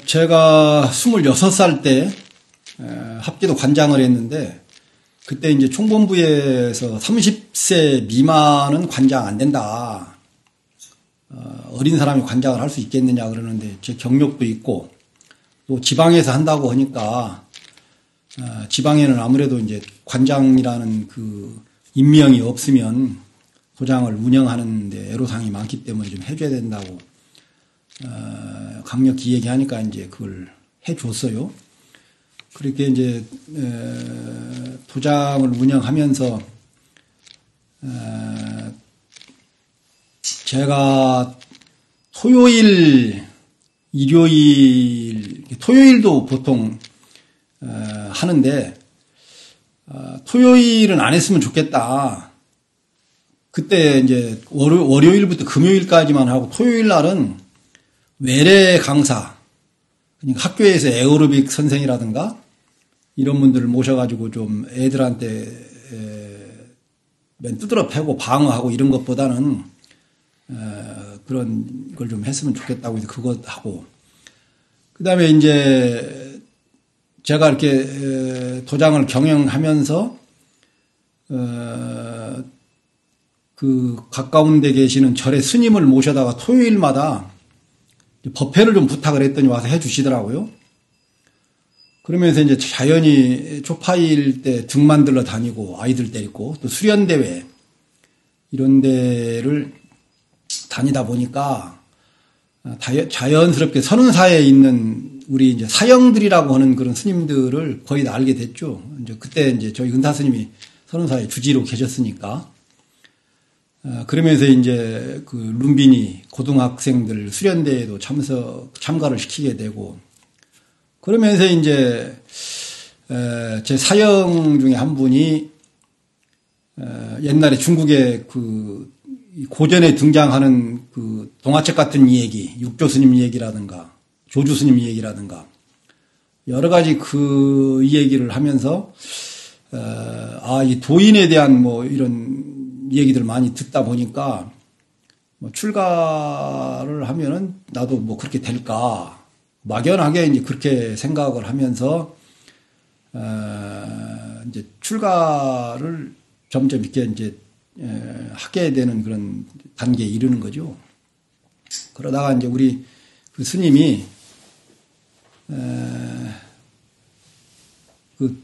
제가 26살 때 합기도 관장을 했는데, 그때 이제 총본부에서 30세 미만은 관장 안 된다. 어린 사람이 관장을 할 수 있겠느냐 그러는데, 제 경력도 있고 또 지방에서 한다고 하니까 지방에는 아무래도 이제 관장이라는 그 임명이 없으면 도장을 운영하는데 애로사항이 많기 때문에 좀 해줘야 된다고 강력히 얘기하니까 이제 그걸 해줬어요. 그렇게 이제 도장을 운영하면서 제가 토요일, 일요일, 토요일도 보통 하는데 토요일은 안 했으면 좋겠다. 그때 이제 월요일부터 금요일까지만 하고 토요일 날은 외래 강사, 그러니까 학교에서 에어로빅 선생이라든가 이런 분들을 모셔가지고 좀 애들한테 맨 두드러 패고 방어하고 이런 것보다는 그런 걸 좀 했으면 좋겠다고 해서 그것 하고, 그 다음에 이제 제가 이렇게 도장을 경영하면서 그 가까운 데 계시는 절의 스님을 모셔다가 토요일마다 법회를 좀 부탁을 했더니 와서 해 주시더라고요. 그러면서 이제 자연히 쪽파일 때 등 만들러 다니고 아이들 데리고 또 수련대회 이런 데를 다니다 보니까 자연스럽게 선운사에 있는 우리 이제 사형들이라고 하는 그런 스님들을 거의 다 알게 됐죠. 이제 그때 이제 저희 은사 스님이 선운사에 주지로 계셨으니까. 그러면서 이제 그 룸비니 고등학생들 수련대회도 참가를 시키게 되고, 그러면서 이제 제 사형 중에 한 분이 옛날에 중국의 그 고전에 등장하는 그 동화책 같은 이야기, 육조 스님 얘기라든가 조주 스님 얘기라든가 여러 가지 그 이야기를 하면서 이 도인에 대한 뭐 이런 얘기들 많이 듣다 보니까 뭐 출가를 하면은 나도 뭐 그렇게 될까 막연하게 이제 그렇게 생각을 하면서 이제 출가를 점점 이렇게 이제 하게 되는 그런 단계에 이르는 거죠. 그러다가 이제 우리 그 스님이 그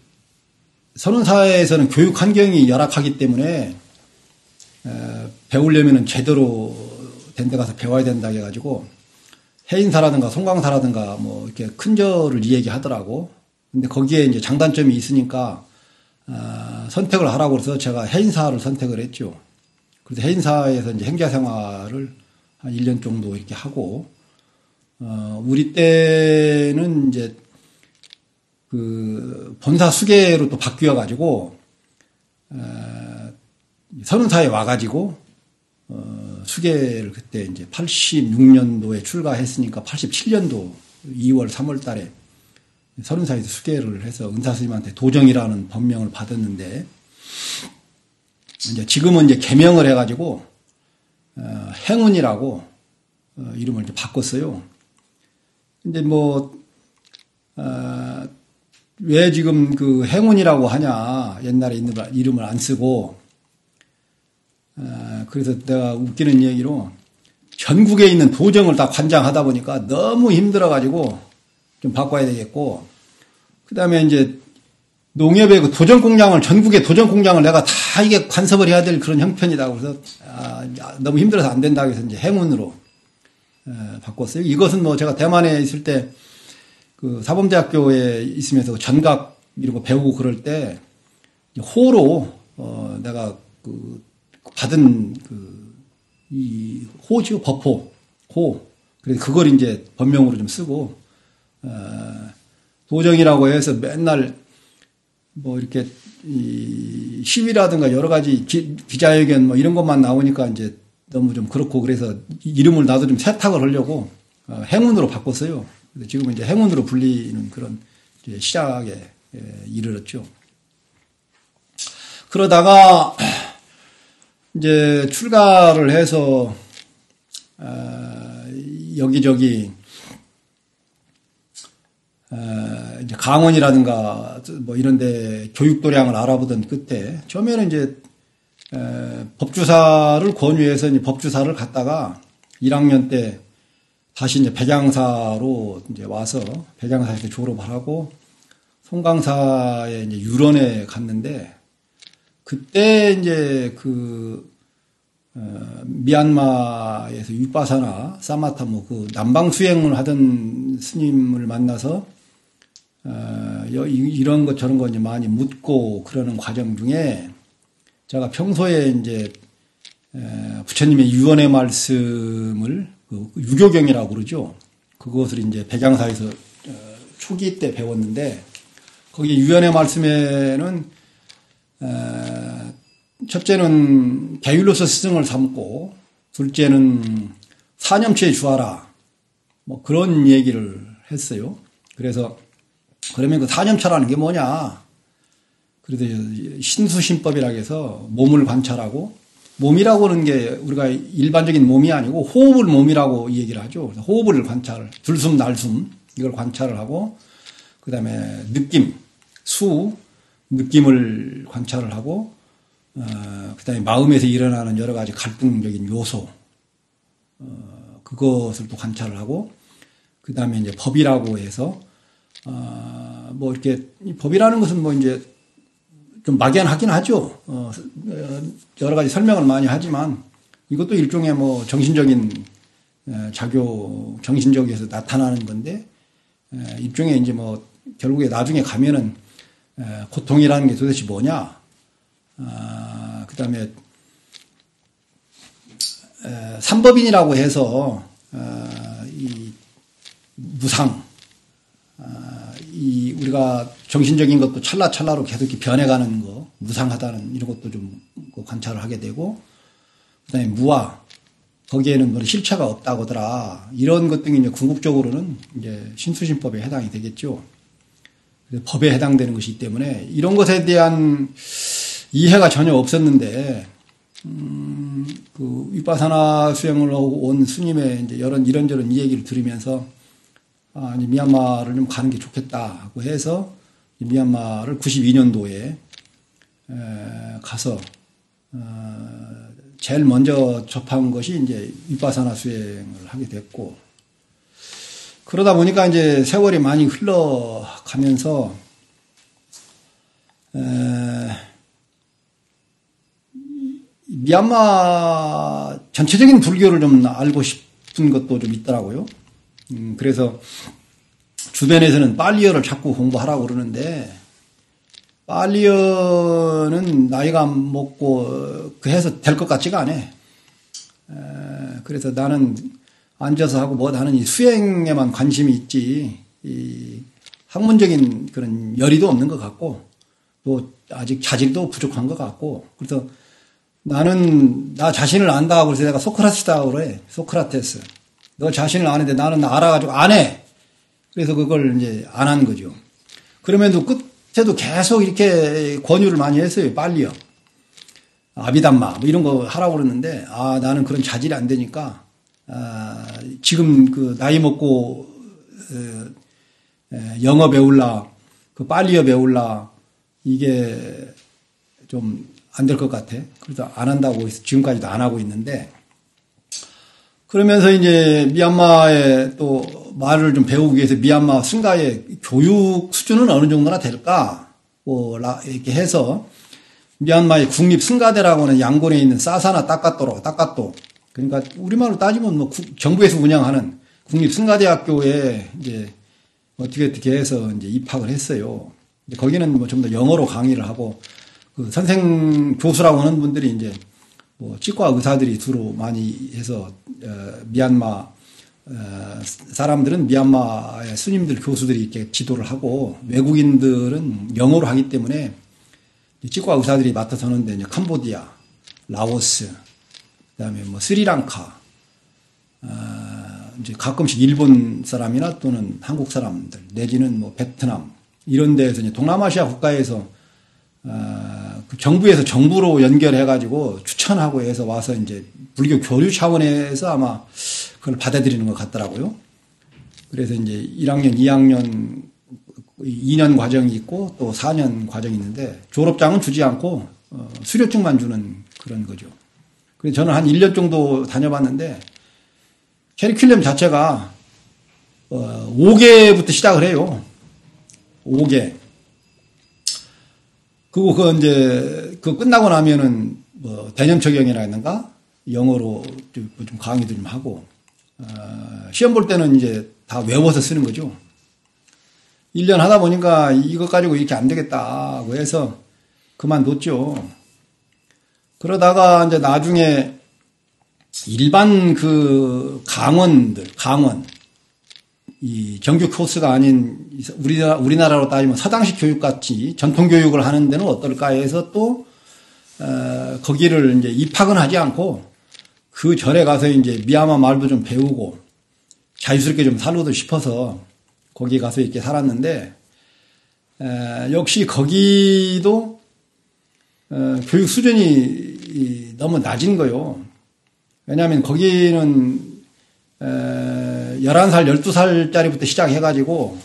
선운사에서는 교육 환경이 열악하기 때문에 배우려면은 제대로 된 데 가서 배워야 된다 해가지고 해인사라든가 송광사라든가 뭐 이렇게 큰 절을 이야기하더라고. 근데 거기에 이제 장단점이 있으니까 선택을 하라고 해서 제가 해인사를 선택을 했죠. 그래서 해인사에서 이제 행자 생활을 한 1년 정도 이렇게 하고, 우리 때는 이제 그 본사 수계로 또 바뀌어가지고, 선운사에 와가지고, 수계를 그때 이제 86년도에 출가했으니까 87년도 2월, 3월 달에 선운사에서 수계를 해서 은사스님한테 도정이라는 법명을 받았는데, 이제 지금은 이제 개명을 해가지고, 행운이라고, 이름을 이제 바꿨어요. 근데 뭐, 왜 지금 그 행운이라고 하냐, 옛날에 있는 이름을 안 쓰고, 그래서 내가 웃기는 얘기로 전국에 있는 도정을 다 관장하다 보니까 너무 힘들어가지고 좀 바꿔야 되겠고, 그 다음에 이제 농협의 그 도정공장을, 전국의 도정공장을 내가 다 이게 간섭을 해야 될 그런 형편이다. 그래서 너무 힘들어서 안 된다고 해서 이제 행운으로 바꿨어요. 이것은 뭐 제가 대만에 있을 때 그 사범대학교에 있으면서 전각 이런 거 배우고 그럴 때 호로 내가 그 받은 이 호지요, 법호, 호. 그래서 그걸 이제 법명으로 좀 쓰고, 도정이라고 해서 맨날 뭐 이렇게 이 시위라든가 여러 가지 기자회견 뭐 이런 것만 나오니까 이제 너무 좀 그렇고, 그래서 이름을 나도 좀 세탁을 하려고 행운으로 바꿨어요. 지금은 이제 행운으로 불리는 그런 이제 시작에 이르렀죠. 그러다가 이제 출가를 해서 여기저기 이제 강원이라든가 뭐 이런데 교육 도량을 알아보던 그때 처음에는 이제 법주사를 권유해서 이제 법주사를 갔다가 1학년 때 다시 이제 백양사로 이제 와서 백양사에서 졸업을 하고 송강사의 이제 유런에 갔는데 그때 이제 미얀마에서 윗바사나 사마타 뭐 그 남방 수행을 하던 스님을 만나서 이런 것 저런 거 이제 많이 묻고 그러는 과정 중에 제가 평소에 이제 부처님의 유언의 말씀을 그 유교경이라고 그러죠. 그것을 이제 백양사에서 초기 때 배웠는데 거기 유언의 말씀에는 첫째는 배율로서 스승을 삼고 둘째는 사념체에 주하라 뭐 그런 얘기를 했어요. 그래서 그러면 그 사념차라는 게 뭐냐? 그래서 신수신법이라고 해서 몸을 관찰하고 몸이라고 하는 게 우리가 일반적인 몸이 아니고 호흡을 몸이라고 얘기를 하죠. 그래서 호흡을 관찰, 들숨 날숨 이걸 관찰을 하고 그다음에 느낌, 수 느낌을 관찰을 하고 그다음에 마음에서 일어나는 여러 가지 갈등적인 요소 그것을 또 관찰을 하고 그다음에 이제 법이라고 해서 뭐 이렇게 법이라는 것은 뭐 이제 좀 막연하긴 하죠. 여러 가지 설명을 많이 하지만 이것도 일종의 뭐 정신적인 정신적에서 나타나는 건데 일종의 이제 뭐 결국에 나중에 가면은 고통이라는 게 도대체 뭐냐? 그다음에 삼법인이라고 해서 이 무상 이 우리가 정신적인 것도 찰나찰나로 계속 이렇게 변해가는 거 무상하다는 이런 것도 좀 관찰을 하게 되고 그다음에 무아 거기에는 뭐 실체가 없다고더라 이런 것 등이 이제 궁극적으로는 이제 신수신법에 해당이 되겠죠. 법에 해당되는 것이기 때문에 이런 것에 대한 이해가 전혀 없었는데 그 윗바사나 수행을 하고 온 스님의 이제 이런저런 이야기를 들으면서 이제 미얀마를 좀 가는 게 좋겠다고 해서 미얀마를 92년도에 가서 제일 먼저 접한 것이 이제 윗바사나 수행을 하게 됐고 그러다 보니까 이제 세월이 많이 흘러가면서 미얀마 전체적인 불교를 좀 알고 싶은 것도 좀 있더라고요. 그래서 주변에서는 빨리어를 자꾸 공부하라고 그러는데 빨리어는 나이가 먹고 그 해서 될 것 같지가 않아. 그래서 나는 앉아서 하고 뭐 나는 이 수행에만 관심이 있지 이 학문적인 그런 열의도 없는 것 같고 또 아직 자질도 부족한 것 같고 그래서 나는 나 자신을 안다고 그래서 내가 소크라테스라고 그래. 소크라테스. 너 자신을 아는데 나는 알아가지고 안 해. 그래서 그걸 이제 안 한 거죠. 그러면도 끝에도 계속 이렇게 권유를 많이 했어요. 빨리요. 아비담마 뭐 이런 거 하라고 그러는데 나는 그런 자질이 안 되니까 지금 그 나이 먹고 영어 배울라 그 빨리어 배울라 이게 좀 안 될 것 같아. 그래서 안 한다고 지금까지도 안 하고 있는데 그러면서 이제 미얀마에 또 말을 좀 배우기 위해서 미얀마 승가의 교육 수준은 어느 정도나 될까? 뭐 이렇게 해서 미얀마의 국립 승가대라고 하는 양곤에 있는 사사나 따까또 그러니까 우리말로 따지면 뭐 정부에서 운영하는 국립 승가대학교에 이제 어떻게 해서 이제 입학을 했어요. 거기는 뭐 좀 더 영어로 강의를 하고 그 선생 교수라고 하는 분들이 이제 뭐 치과 의사들이 주로 많이 해서 미얀마 사람들은 미얀마의 스님들 교수들이 이렇게 지도를 하고 외국인들은 영어로 하기 때문에 치과 의사들이 맡아서 하는데 이제 캄보디아, 라오스, 그다음에 뭐 스리랑카, 이제 가끔씩 일본 사람이나 또는 한국 사람들 내지는 뭐 베트남 이런 데에서 이제 동남아시아 국가에서 그 정부에서 정부로 연결해가지고 추천하고 해서 와서 이제 불교 교류 차원에서 아마 그걸 받아들이는 것 같더라고요. 그래서 이제 1학년, 2학년 2년 과정이 있고 또 4년 과정이 있는데 졸업장은 주지 않고 수료증만 주는 그런 거죠. 그래서 저는 한 1년 정도 다녀봤는데 캐리큘럼 자체가 5개부터 시작을 해요. 5개. 그리고 그 끝나고 나면은 뭐 대념처경이라든가 영어로 좀 강의도 좀 하고 시험 볼 때는 이제 다 외워서 쓰는 거죠. 1년 하다 보니까 이것 가지고 이렇게 안 되겠다 해서 그만뒀죠. 그러다가 이제 나중에 일반 그 강원, 이 정규 코스가 아닌 우리나라로 따지면 서당식 교육같이 전통 교육을 하는 데는 어떨까 해서 또, 거기를 이제 입학은 하지 않고 그 절에 가서 이제 미얀마 말도 좀 배우고 자유스럽게 좀 살고도 싶어서 거기 가서 이렇게 살았는데, 역시 거기도, 교육 수준이 너무 낮은 거요. 왜냐하면 거기는 11살, 12살짜리부터 시작해가지고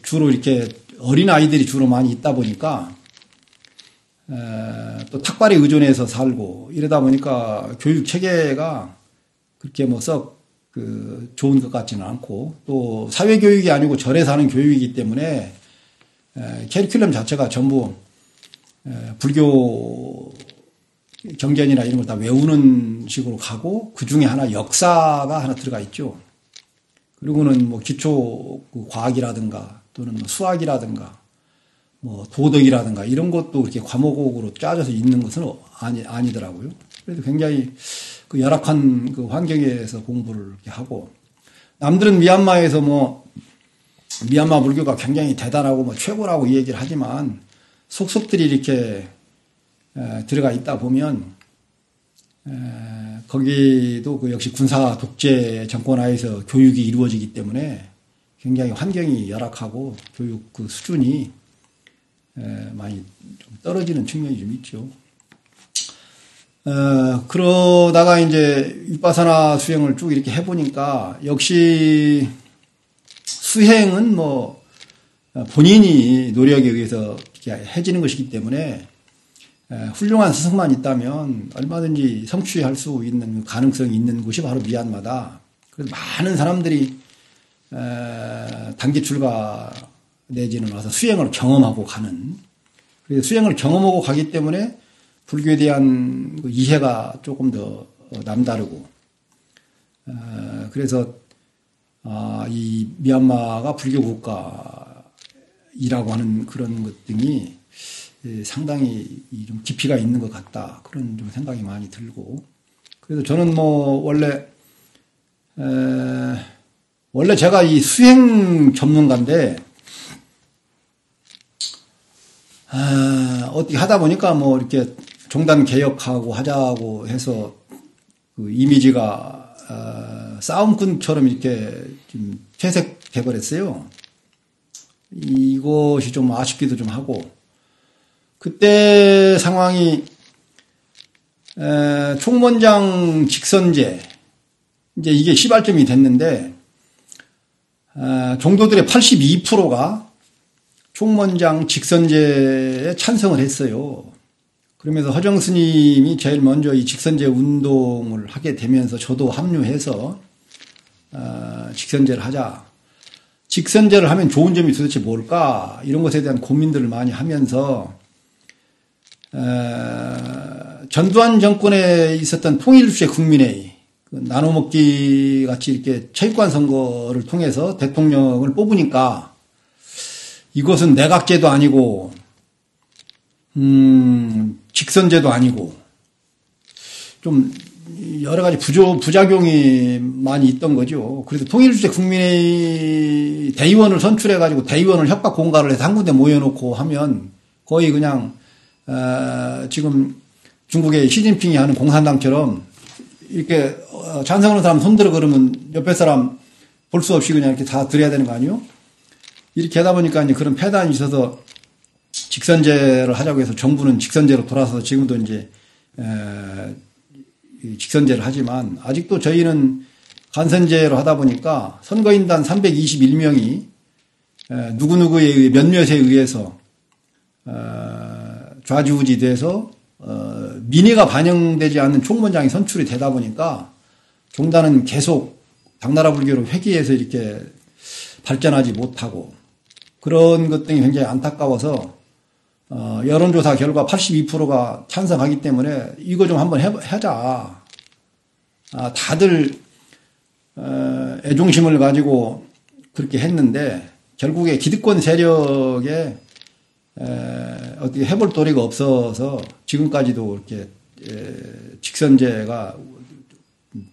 주로 이렇게 어린 아이들이 주로 많이 있다 보니까 또 탁발에 의존해서 살고 이러다 보니까 교육 체계가 그렇게 뭐 썩 좋은 것 같지는 않고 또 사회 교육이 아니고 절에 사는 교육이기 때문에 캐리큘럼 자체가 전부 불교 경전이나 이런 걸 다 외우는 식으로 가고 그 중에 하나 역사가 하나 들어가 있죠. 그리고는 뭐 기초 과학이라든가 또는 뭐 수학이라든가 뭐 도덕이라든가 이런 것도 그렇게 과목으로 짜져서 있는 것은 아니더라고요. 그래도 굉장히 그 열악한 그 환경에서 공부를 이렇게 하고 남들은 미얀마에서 뭐 미얀마 불교가 굉장히 대단하고 뭐 최고라고 이 얘기를 하지만 속속들이 이렇게 들어가 있다 보면 거기도 그 역시 군사 독재 정권 하에서 교육이 이루어지기 때문에 굉장히 환경이 열악하고 교육 그 수준이 많이 좀 떨어지는 측면이 좀 있죠. 그러다가 이제 윗바사나 수행을 쭉 이렇게 해보니까 역시 수행은 뭐 본인이 노력에 의해서 이렇게 해지는 것이기 때문에 훌륭한 스승만 있다면 얼마든지 성취할 수 있는 가능성이 있는 곳이 바로 미얀마다. 그래서 많은 사람들이 단기 출가 내지는 와서 수행을 경험하고 가는. 그래서 수행을 경험하고 가기 때문에 불교에 대한 이해가 조금 더 남다르고. 그래서 이 미얀마가 불교 국가이라고 하는 그런 것 등이 상당히 좀 깊이가 있는 것 같다. 그런 좀 생각이 많이 들고. 그래서 저는 뭐 원래 제가 이 수행 전문가인데, 어떻게 하다 보니까 뭐 이렇게 종단 개혁하고 하자고 해서 그 이미지가 싸움꾼처럼 이렇게 좀 퇴색돼 버렸어요. 이것이 좀 아쉽기도 좀 하고. 그때 상황이 총무원장 직선제 이제 이게 시발점이 됐는데 종도들의 82%가 총무원장 직선제에 찬성을 했어요. 그러면서 허정 스님이 제일 먼저 이 직선제 운동을 하게 되면서 저도 합류해서 직선제를 하자. 직선제를 하면 좋은 점이 도대체 뭘까? 이런 것에 대한 고민들을 많이 하면서 전두환 정권에 있었던 통일주의 국민회의, 나눠먹기 같이 이렇게 체육관 선거를 통해서 대통령을 뽑으니까 이것은 내각제도 아니고, 직선제도 아니고, 좀 여러 가지 부작용이 많이 있던 거죠. 그래서 통일주의 국민회의 대의원을 선출해가지고 대의원을 협박 공갈을 해서 한 군데 모여놓고 하면 거의 그냥 지금 중국의 시진핑이 하는 공산당처럼 이렇게 찬성하는 사람 손들어 그러면 옆에 사람 볼 수 없이 그냥 이렇게 다 드려야 되는 거 아니에요? 이렇게 하다 보니까 이제 그런 폐단이 있어서 직선제를 하자고 해서 정부는 직선제로 돌아서서 지금도 이제 직선제를 하지만 아직도 저희는 간선제로 하다 보니까 선거인단 321명이 누구누구에 의해 몇몇에 의해서 좌지우지 돼서 민의가 반영되지 않는 총무원장이 선출이 되다 보니까 종단은 계속 당나라 불교로 회귀해서 이렇게 발전하지 못하고 그런 것 등이 굉장히 안타까워서 여론조사 결과 82%가 찬성하기 때문에 이거 좀 한번 하자. 다들 애종심을 가지고 그렇게 했는데 결국에 기득권 세력에 어떻게 해볼 도리가 없어서 지금까지도 이렇게 직선제가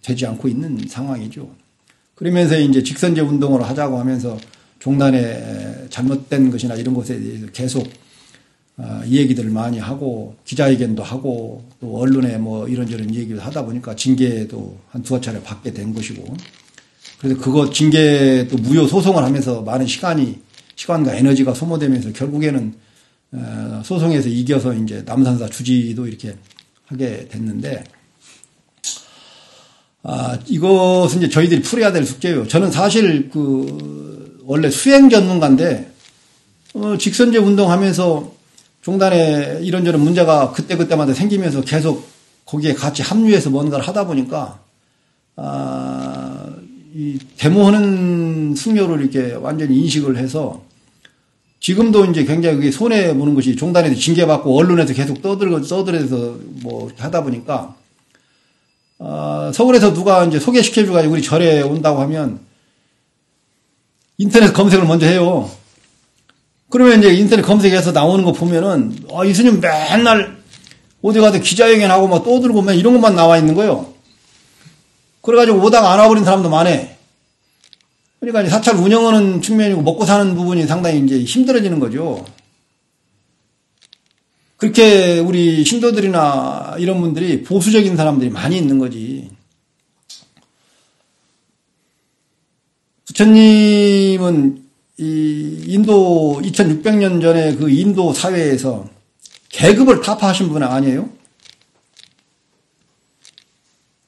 되지 않고 있는 상황이죠. 그러면서 이제 직선제 운동을 하자고 하면서 종단의 잘못된 것이나 이런 것에 대해서 계속 이 얘기들을 많이 하고 기자회견도 하고 또 언론에 뭐 이런저런 얘기를 하다 보니까 징계도 한 두어 차례 받게 된 것이고 그래서 그거 징계 또 무효 소송을 하면서 많은 시간과 에너지가 소모되면서 결국에는 소송에서 이겨서 이제 남산사 주지도 이렇게 하게 됐는데 이것은 이제 저희들이 풀어야 될 숙제예요. 저는 사실 원래 수행 전문가인데 직선제 운동하면서 종단에 이런저런 문제가 그때그때마다 생기면서 계속 거기에 같이 합류해서 뭔가를 하다 보니까 이 데모하는 승려를 이렇게 완전히 인식을 해서 지금도 이제 굉장히 그게 손해 보는 것이 종단에서 징계받고 언론에서 계속 떠들어서 뭐 이렇게 하다 보니까 서울에서 누가 이제 소개시켜줘가지고 우리 절에 온다고 하면 인터넷 검색을 먼저 해요. 그러면 이제 인터넷 검색해서 나오는 거 보면은 이 스님 맨날 어디 가서 기자회견하고 막 떠들고 막 이런 것만 나와 있는 거예요. 그래가지고 오다가 안 와버린 사람도 많아. 그러니까 이제 사찰 운영하는 측면이고 먹고 사는 부분이 상당히 이제 힘들어지는 거죠. 그렇게 우리 신도들이나 이런 분들이 보수적인 사람들이 많이 있는 거지. 부처님은 이 인도 2600년 전에 그 인도 사회에서 계급을 타파하신 분은 아니에요?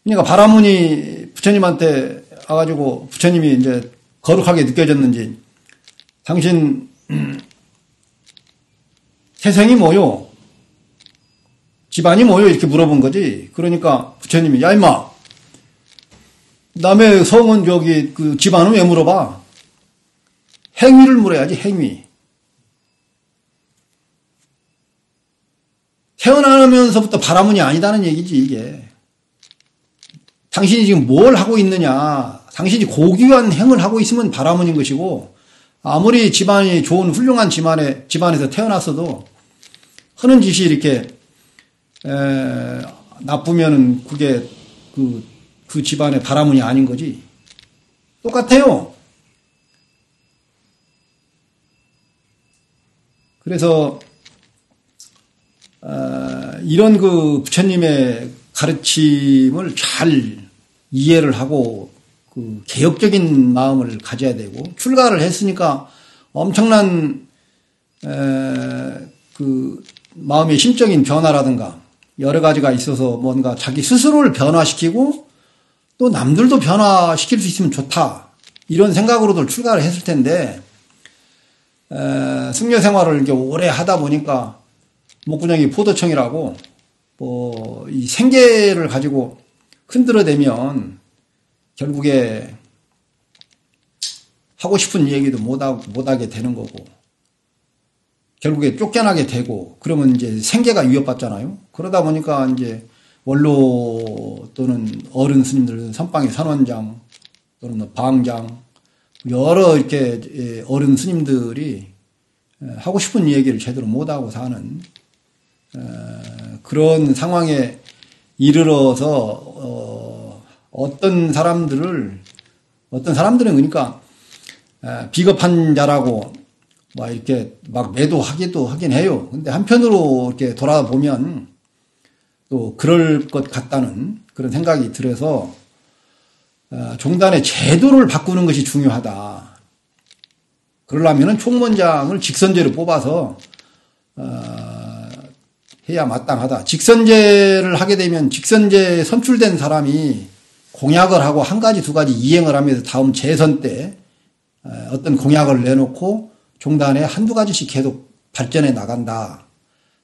그러니까 바라문이 부처님한테 와가지고 부처님이 이제 거룩하게 느껴졌는지 당신 태생이 뭐요? 집안이 뭐요? 이렇게 물어본 거지. 그러니까 부처님이 야 임마 남의 성은 그 집안은 왜 물어봐? 행위를 물어야지 행위. 태어나면서부터 바라문이 아니다는 얘기지 이게. 당신이 지금 뭘 하고 있느냐. 당신이 고귀한 행을 하고 있으면 바라문인 것이고 아무리 집안이 좋은 훌륭한 집안에서 태어났어도 하는 짓이 이렇게 나쁘면은 그게 그 집안의 바라문이 아닌 거지. 똑같아요. 그래서 이런 그 부처님의 가르침을 잘 이해를 하고 그 개혁적인 마음을 가져야 되고 출가를 했으니까 엄청난 그 마음의 심적인 변화라든가 여러 가지가 있어서 뭔가 자기 스스로를 변화시키고 또 남들도 변화시킬 수 있으면 좋다 이런 생각으로도 출가를 했을 텐데 승려 생활을 이렇게 오래 하다 보니까 목구녕이 포도청이라고 이 생계를 가지고 흔들어대면 결국에 하고 싶은 얘기도 못하게 되는 거고 결국에 쫓겨나게 되고 그러면 이제 생계가 위협받잖아요. 그러다 보니까 이제 원로 또는 어른 스님들 선방의 선원장 또는 방장 여러 이렇게 어른 스님들이 하고 싶은 얘기를 제대로 못하고 사는 그런 상황에 이르러서 어떤 사람들은 그러니까 비겁한 자라고 막 이렇게 막 매도하기도 하긴 해요. 근데 한편으로 이렇게 돌아보면 또 그럴 것 같다는 그런 생각이 들어서 종단의 제도를 바꾸는 것이 중요하다. 그러려면 총무원장을 직선제로 뽑아서 해야 마땅하다. 직선제를 하게 되면 직선제에 선출된 사람이 공약을 하고 한 가지 두 가지 이행을 하면서 다음 재선 때 어떤 공약을 내놓고 종단에 한두 가지씩 계속 발전해 나간다.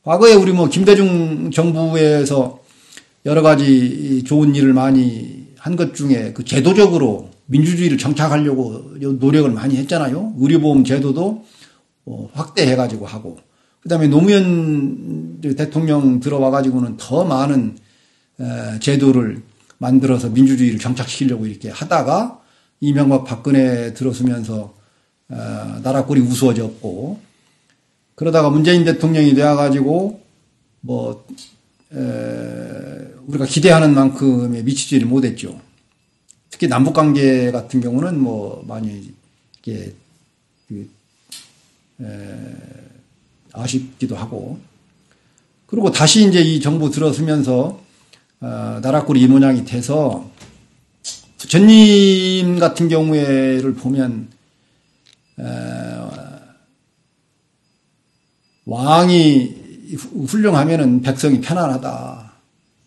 과거에 우리 뭐 김대중 정부에서 여러 가지 좋은 일을 많이 한 것 중에 그 제도적으로 민주주의를 정착하려고 노력을 많이 했잖아요. 의료보험 제도도 확대해가지고 하고, 그 다음에 노무현 대통령 들어와가지고는 더 많은 제도를 만들어서 민주주의를 정착시키려고 이렇게 하다가 이명박 박근혜 들어서면서 나라 꼴이 우스워졌고, 그러다가 문재인 대통령이 되어가지고 우리가 기대하는 만큼의 미치지를 못했죠. 특히 남북관계 같은 경우는 많이 이게 아쉽기도 하고, 그리고 다시 이제 이 정부 들어서면서 나라 꼴이 이 모양이 돼서 부처님 같은 경우에를 보면 왕이 훌륭하면은 백성이 편안하다.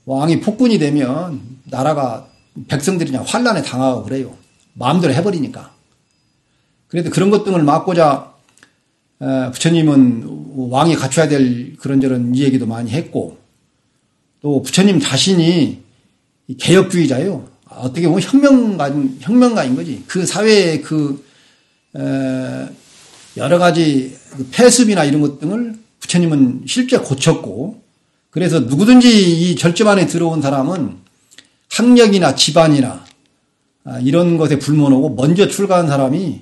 왕이 폭군이 되면 나라가 백성들이 그냥 환란에 당하고 그래요. 마음대로 해버리니까. 그래도 그런 것 등을 막고자 부처님은 왕이 갖춰야 될 그런저런 이 얘기도 많이 했고, 또 부처님 자신이 개혁주의자예요. 어떻게 보면 혁명가인 거지. 그 사회의 여러 가지 폐습이나 이런 것 등을 부처님은 실제 고쳤고, 그래서 누구든지 이 절집 안에 들어온 사람은 학력이나 집안이나 이런 것에 불문하고 먼저 출가한 사람이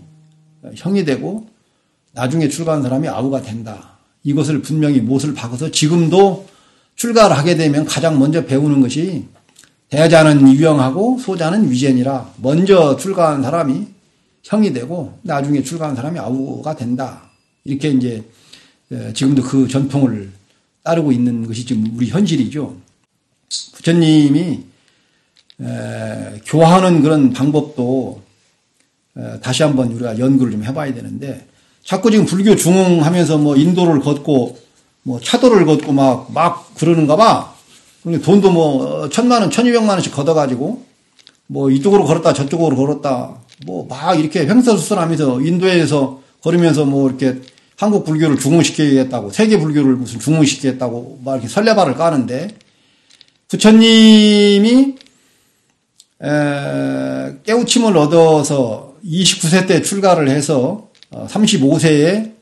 형이 되고 나중에 출가한 사람이 아우가 된다. 이것을 분명히 못을 박아서 지금도 출가를 하게 되면 가장 먼저 배우는 것이 대자는 유영하고 소자는 위젠이라, 먼저 출가한 사람이 형이 되고 나중에 출가한 사람이 아우가 된다. 이렇게 이제 지금도 그 전통을 따르고 있는 것이 지금 우리 현실이죠. 부처님이 교화하는 그런 방법도 다시 한번 우리가 연구를 좀 해봐야 되는데, 자꾸 지금 불교 중흥하면서 인도를 걷고 차도를 걷고 막 그러는가 봐. 돈도 1,000만 원, 1,200만 원씩 걷어가지고 이쪽으로 걸었다 저쪽으로 걸었다 막 이렇게 횡설수설하면서 인도에서 걸으면서 이렇게 한국 불교를 중흥시키겠다고, 세계 불교를 무슨 중흥시키겠다고 막 이렇게 설레발을 까는데, 부처님이 깨우침을 얻어서 29세 때 출가를 해서 35세에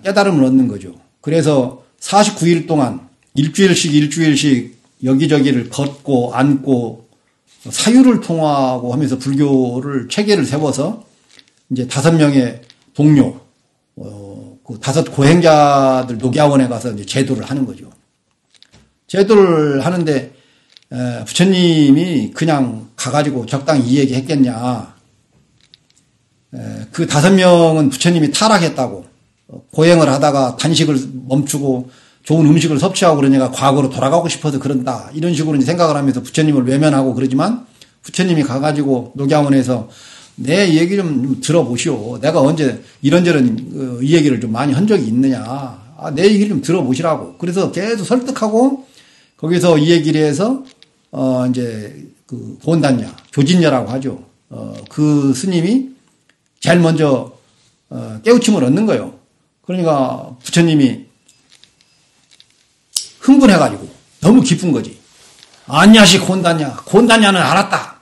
깨달음을 얻는 거죠. 그래서 49일 동안 일주일씩 여기저기를 걷고 앉고 사유를 통하고 하면서 불교를 체계를 세워서 이제 5명의 동료, 그 5 고행자들 녹야원에 가서 이제 제도를 하는 거죠. 제도를 하는데 부처님이 그냥 가가지고 적당히 이 얘기 했겠냐. 그 5명은 부처님이 타락했다고, 고행을 하다가 단식을 멈추고 좋은 음식을 섭취하고 그러니까 과거로 돌아가고 싶어서 그런다. 이런 식으로 이제 생각을 하면서 부처님을 외면하고 그러지만, 부처님이 가가지고 녹야원에서 내 얘기 좀 들어보시오. 내가 언제 이런저런 이 얘기를 좀 많이 한 적이 있느냐. 내 얘기를 좀 들어보시라고. 그래서 계속 설득하고 거기서 이 얘기를 해서 이제 그 본단냐, 교진녀라고 하죠. 그 스님이 제일 먼저 깨우침을 얻는 거예요. 그러니까 부처님이 흥분해가지고 너무 기쁜 거지. 안냐시 곤단냐, 곤단냐는 알았다.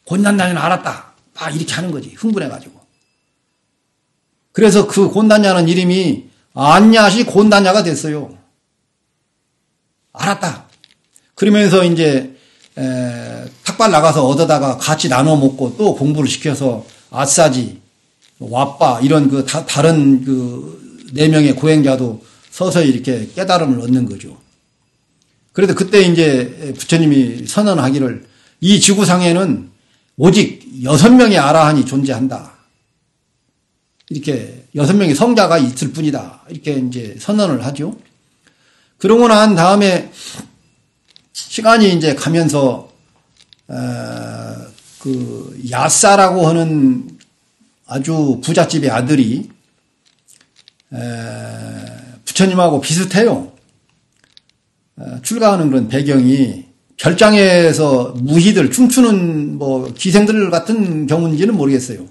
곤단냐는 알았다. 막 이렇게 하는 거지. 흥분해가지고. 그래서 그 곤단냐는 이름이 안냐시 곤단냐가 됐어요. 알았다. 그러면서 이제 탁발 나가서 얻어다가 같이 나눠 먹고 또 공부를 시켜서 아싸지, 와빠 이런 다른 4명의 고행자도 서서히 이렇게 깨달음을 얻는 거죠. 그래도 그때 이제 부처님이 선언하기를, 이 지구상에는 오직 6명의 아라한이 존재한다. 이렇게 6명의 성자가 있을 뿐이다. 이렇게 이제 선언을 하죠. 그러고 난 다음에 시간이 이제 가면서 그 야사라고 하는 아주 부잣집의 아들이 부처님하고 비슷해요. 출가하는 그런 배경이 별장에서 무희들, 춤추는 뭐 기생들 같은 경우인지는 모르겠어요.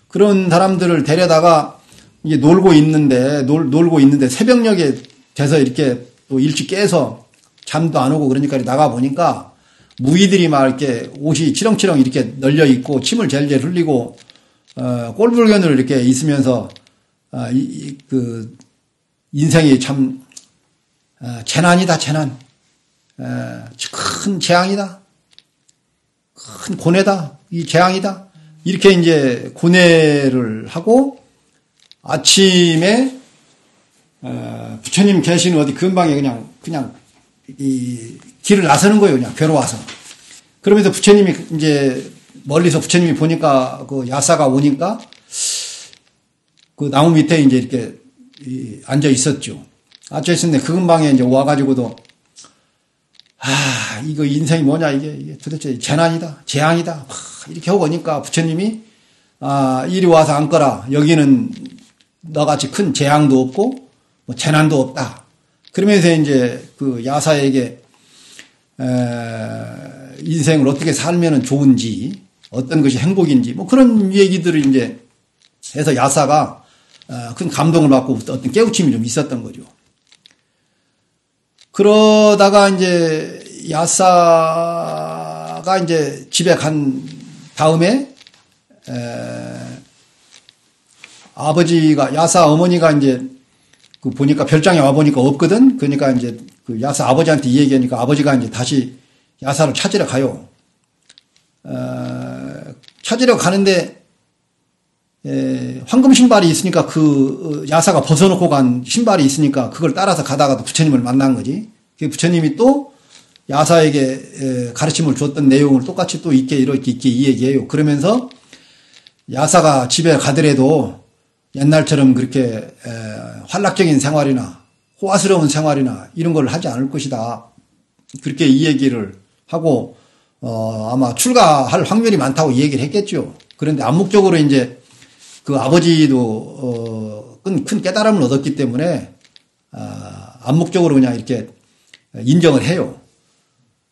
그런 사람들을 데려다가 이게 놀고 있는데 새벽녘에 돼서 이렇게 또 일찍 깨서 잠도 안 오고 그러니까 나가 보니까 무희들이 막 이렇게 옷이 치렁치렁 이렇게 널려 있고 침을 젤젤 흘리고 꼴불견으로 이렇게 있으면서 그 인생이 참 재난이다, 재난. 큰 재앙이다. 큰 고뇌다. 이 재앙이다. 이렇게 이제 고뇌를 하고 아침에 부처님 계시는 어디 근방에 그냥 이 길을 나서는 거예요. 그냥 괴로워서. 그러면서 부처님이 이제 멀리서 부처님이 보니까 그 야사가 오니까 그 나무 밑에 이제 이렇게 앉아 있었죠. 앉아 있었는데 그 근방에 이제 와가지고도 이거 인생이 뭐냐, 이게 도대체 재난이다, 재앙이다, 이렇게 하고 오니까 부처님이, 이리 와서 앉거라. 여기는 너같이 큰 재앙도 없고, 뭐 재난도 없다. 그러면서 이제 그 야사에게, 인생을 어떻게 살면 좋은지, 어떤 것이 행복인지, 뭐 그런 얘기들을 이제 해서 야사가, 큰 감동을 받고 어떤 깨우침이 좀 있었던 거죠. 그러다가 이제 야사가 이제 집에 간 다음에 아버지가 야사 어머니가 이제 그 보니까 별장에 와 보니까 없거든. 그러니까 이제 그 야사 아버지한테 이 얘기하니까 아버지가 이제 다시 야사를 찾으러 가요. 찾으러 가는데 황금 신발이 있으니까 그 야사가 벗어놓고 간 신발이 있으니까 그걸 따라서 가다가도 부처님을 만난 거지. 그 부처님이 또 야사에게 가르침을 줬던 내용을 똑같이 또 이렇게 이 얘기해요. 그러면서 야사가 집에 가더라도 옛날처럼 그렇게 활락적인 생활이나 호화스러운 생활이나 이런 걸 하지 않을 것이다. 그렇게 이 얘기를 하고 아마 출가할 확률이 많다고 이 얘기를 했겠죠. 그런데 암묵적으로 이제 그 아버지도 큰 깨달음을 얻었기 때문에 암묵적으로 그냥 이렇게 인정을 해요.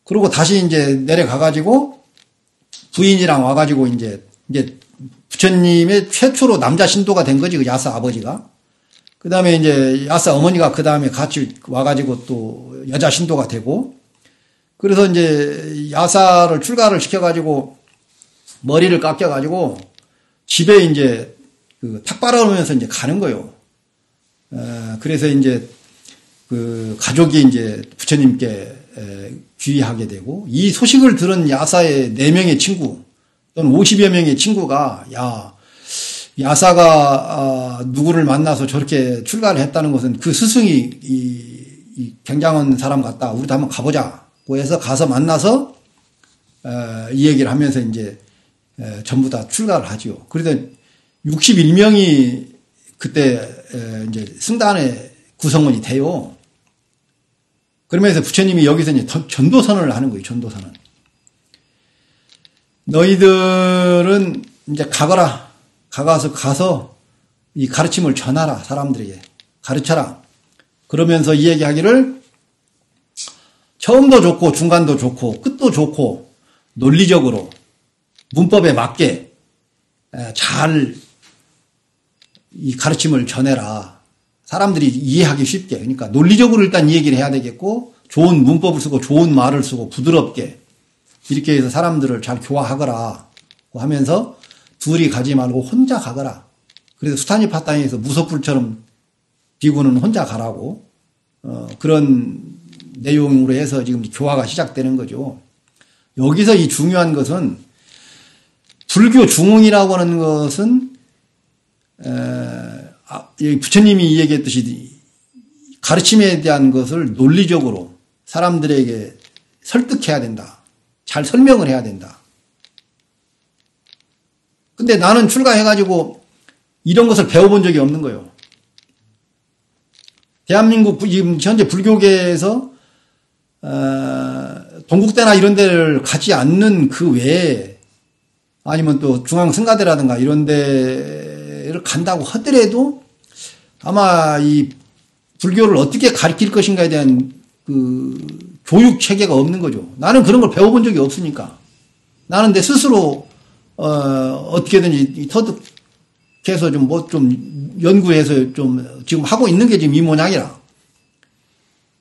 그리고 다시 이제 내려가가지고 부인이랑 와가지고 이제 부처님의 최초로 남자 신도가 된 거지, 그 야사 아버지가. 그 다음에 이제 야사 어머니가 그 다음에 같이 와가지고 또 여자 신도가 되고, 그래서 이제 야사를 출가를 시켜가지고 머리를 깎여가지고 집에 이제 그 탁발하면서 이제 가는 거예요. 그래서 이제 그 가족이 이제 부처님께 귀의하게 되고, 이 소식을 들은 야사의 4명의 친구 또는 50여 명의 친구가 야사가 누구를 만나서 저렇게 출가를 했다는 것은 그 스승이 이 굉장한 사람 같다. 우리도 한번 가보자고 해서 가서 만나서 이 얘기를 하면서 이제 전부 다 출가를 하죠. 그래서 61명이 그때 이제 승단의 구성원이 돼요. 그러면서 부처님이 여기서 이제 전도선언을 하는 거예요. 전도선언. 너희들은 이제 가서 이 가르침을 전하라. 사람들에게 가르쳐라. 그러면서 이 얘기하기를 처음도 좋고 중간도 좋고 끝도 좋고 논리적으로 문법에 맞게 잘 이 가르침을 전해라. 사람들이 이해하기 쉽게. 그러니까 논리적으로 일단 이 얘기를 해야 되겠고, 좋은 문법을 쓰고 좋은 말을 쓰고 부드럽게 이렇게 해서 사람들을 잘 교화하거라 하면서 둘이 가지 말고 혼자 가거라. 그래서 수타니파타니에서 무소불처럼 비구는 혼자 가라고 그런 내용으로 해서 지금 교화가 시작되는 거죠. 여기서 이 중요한 것은 불교 중흥이라고 하는 것은 부처님이 얘기했듯이 가르침에 대한 것을 논리적으로 사람들에게 설득해야 된다. 잘 설명을 해야 된다. 근데 나는 출가해가지고 이런 것을 배워본 적이 없는 거예요. 대한민국 지금 현재 불교계에서 동국대나 이런 데를 가지 않는 그 외에 아니면 또 중앙승가대라든가 이런 데를 간다고 하더라도 아마 이 불교를 어떻게 가르칠 것인가에 대한 교육 체계가 없는 거죠. 나는 그런 걸 배워본 적이 없으니까. 나는 내 스스로, 어떻게든지 터득해서 좀 연구해서 좀 지금 하고 있는 게 지금 이 모양이라.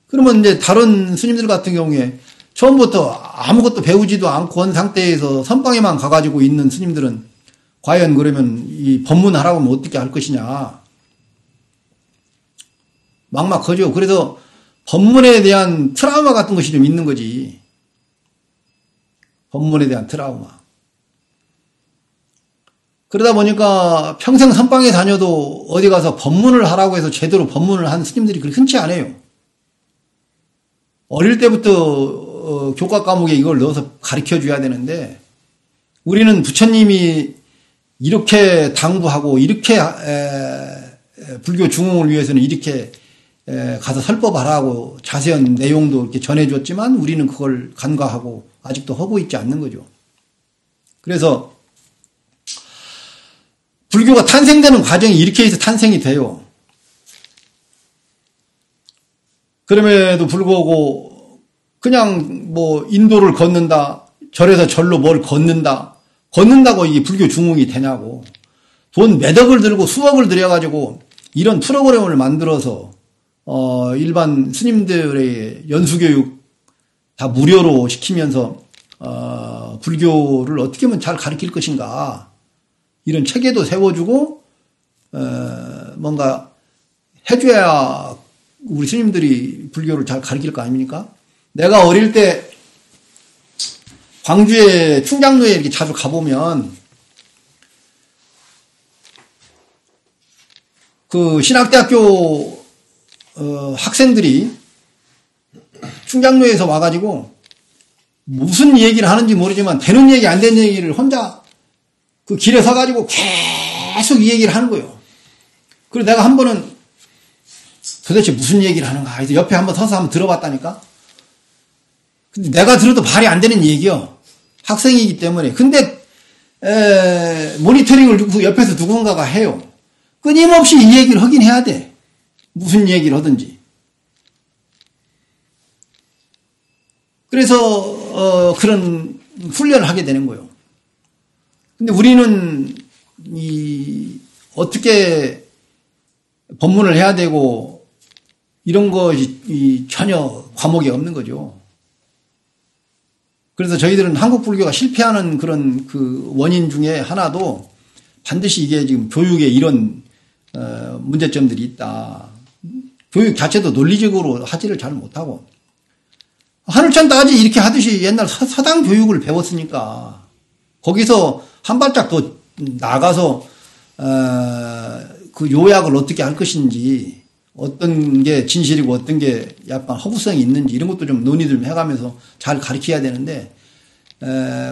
그러면 이제 다른 스님들 같은 경우에 처음부터 아무것도 배우지도 않고 한 상태에서 선방에만 가가지고 있는 스님들은 과연 그러면 이 법문하라고 하면 어떻게 할 것이냐. 막막하죠. 그래서 법문에 대한 트라우마 같은 것이 좀 있는 거지. 법문에 대한 트라우마. 그러다 보니까 평생 선방에 다녀도 어디 가서 법문을 하라고 해서 제대로 법문을 한 스님들이 그렇게 흔치 않아요. 어릴 때부터 교과 과목에 이걸 넣어서 가르쳐 줘야 되는데 우리는 부처님이 이렇게 당부하고 이렇게 불교 중흥을 위해서는 이렇게 가서 설법하라고 자세한 내용도 이렇게 전해줬지만 우리는 그걸 간과하고 아직도 하고 있지 않는 거죠. 그래서 불교가 탄생되는 과정이 이렇게 해서 탄생이 돼요. 그럼에도 불구하고 그냥 뭐 인도를 걷는다, 절에서 절로 뭘 걷는다고 이게 불교 중흥이 되냐고. 돈 몇 억을 들고 수억을 들여가지고 이런 프로그램을 만들어서 일반 스님들의 연수교육 다 무료로 시키면서 불교를 어떻게 하면 잘 가르칠 것인가 이런 체계도 세워주고 뭔가 해줘야 우리 스님들이 불교를 잘 가르칠 거 아닙니까? 내가 어릴 때 광주에 충장로에 이렇게 자주 가보면 그 신학대학교 학생들이 충장로에서 와가지고 무슨 얘기를 하는지 모르지만 되는 얘기 안 되는 얘기를 혼자 그 길에 서가지고 계속 이 얘기를 하는 거예요. 그리고 내가 한 번은 도대체 무슨 얘기를 하는가 해서 옆에 한번 서서 한번 들어봤다니까. 근데 내가 들어도 말이 안 되는 얘기요. 학생이기 때문에. 근데 모니터링을 옆에서 누군가가 해요. 끊임없이 이 얘기를 하긴 해야 돼. 무슨 얘기를 하든지. 그래서 그런 훈련을 하게 되는 거예요. 근데 우리는 어떻게 법문을 해야 되고 이런 것이 전혀 과목이 없는 거죠. 그래서 저희들은 한국 불교가 실패하는 그런 그 원인 중에 하나도 반드시 이게 지금 교육에 이런 문제점들이 있다. 교육 자체도 논리적으로 하지를 잘 못하고 하늘천 따지 이렇게 하듯이 옛날 서당 교육을 배웠으니까 거기서 한 발짝 더 나가서 그 요약을 어떻게 할 것인지 어떤 게 진실이고 어떤 게 약간 허구성이 있는지 이런 것도 좀 논의 좀 해가면서 잘 가르쳐야 되는데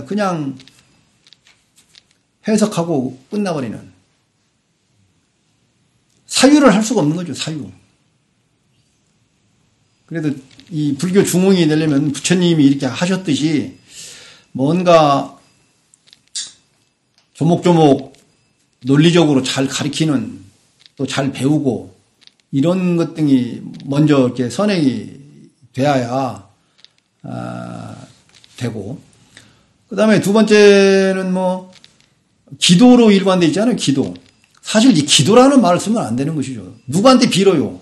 그냥 해석하고 끝나버리는 사유를 할 수가 없는 거죠. 사유. 그래도 이 불교 중흥이 되려면 부처님이 이렇게 하셨듯이 뭔가 조목조목 논리적으로 잘 가르치는 또 잘 배우고 이런 것 등이 먼저 이렇게 선행이 되어야 되고 그 다음에 두 번째는 뭐 기도로 일관되어 있잖아요. 기도. 사실 이 기도라는 말을 쓰면 안 되는 것이죠. 누구한테 빌어요?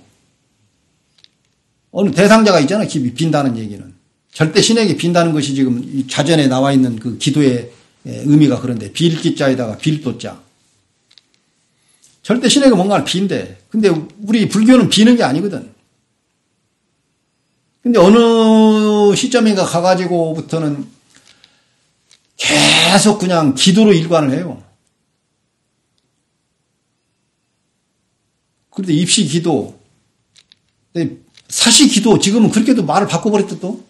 어느 대상자가 있잖아요. 빈다는 얘기는. 절대 신에게 빈다는 것이 지금 이 좌전에 나와 있는 그 기도의 의미가 그런데 빌기자에다가 빌도자. 절대 신에게 뭔가를 빈대. 근데 우리 불교는 비는 게 아니거든. 근데 어느 시점인가 가가지고부터는 계속 그냥 기도로 일관을 해요. 그런데 입시 기도, 사시 기도, 지금은 그렇게도 말을 바꿔버렸다 또.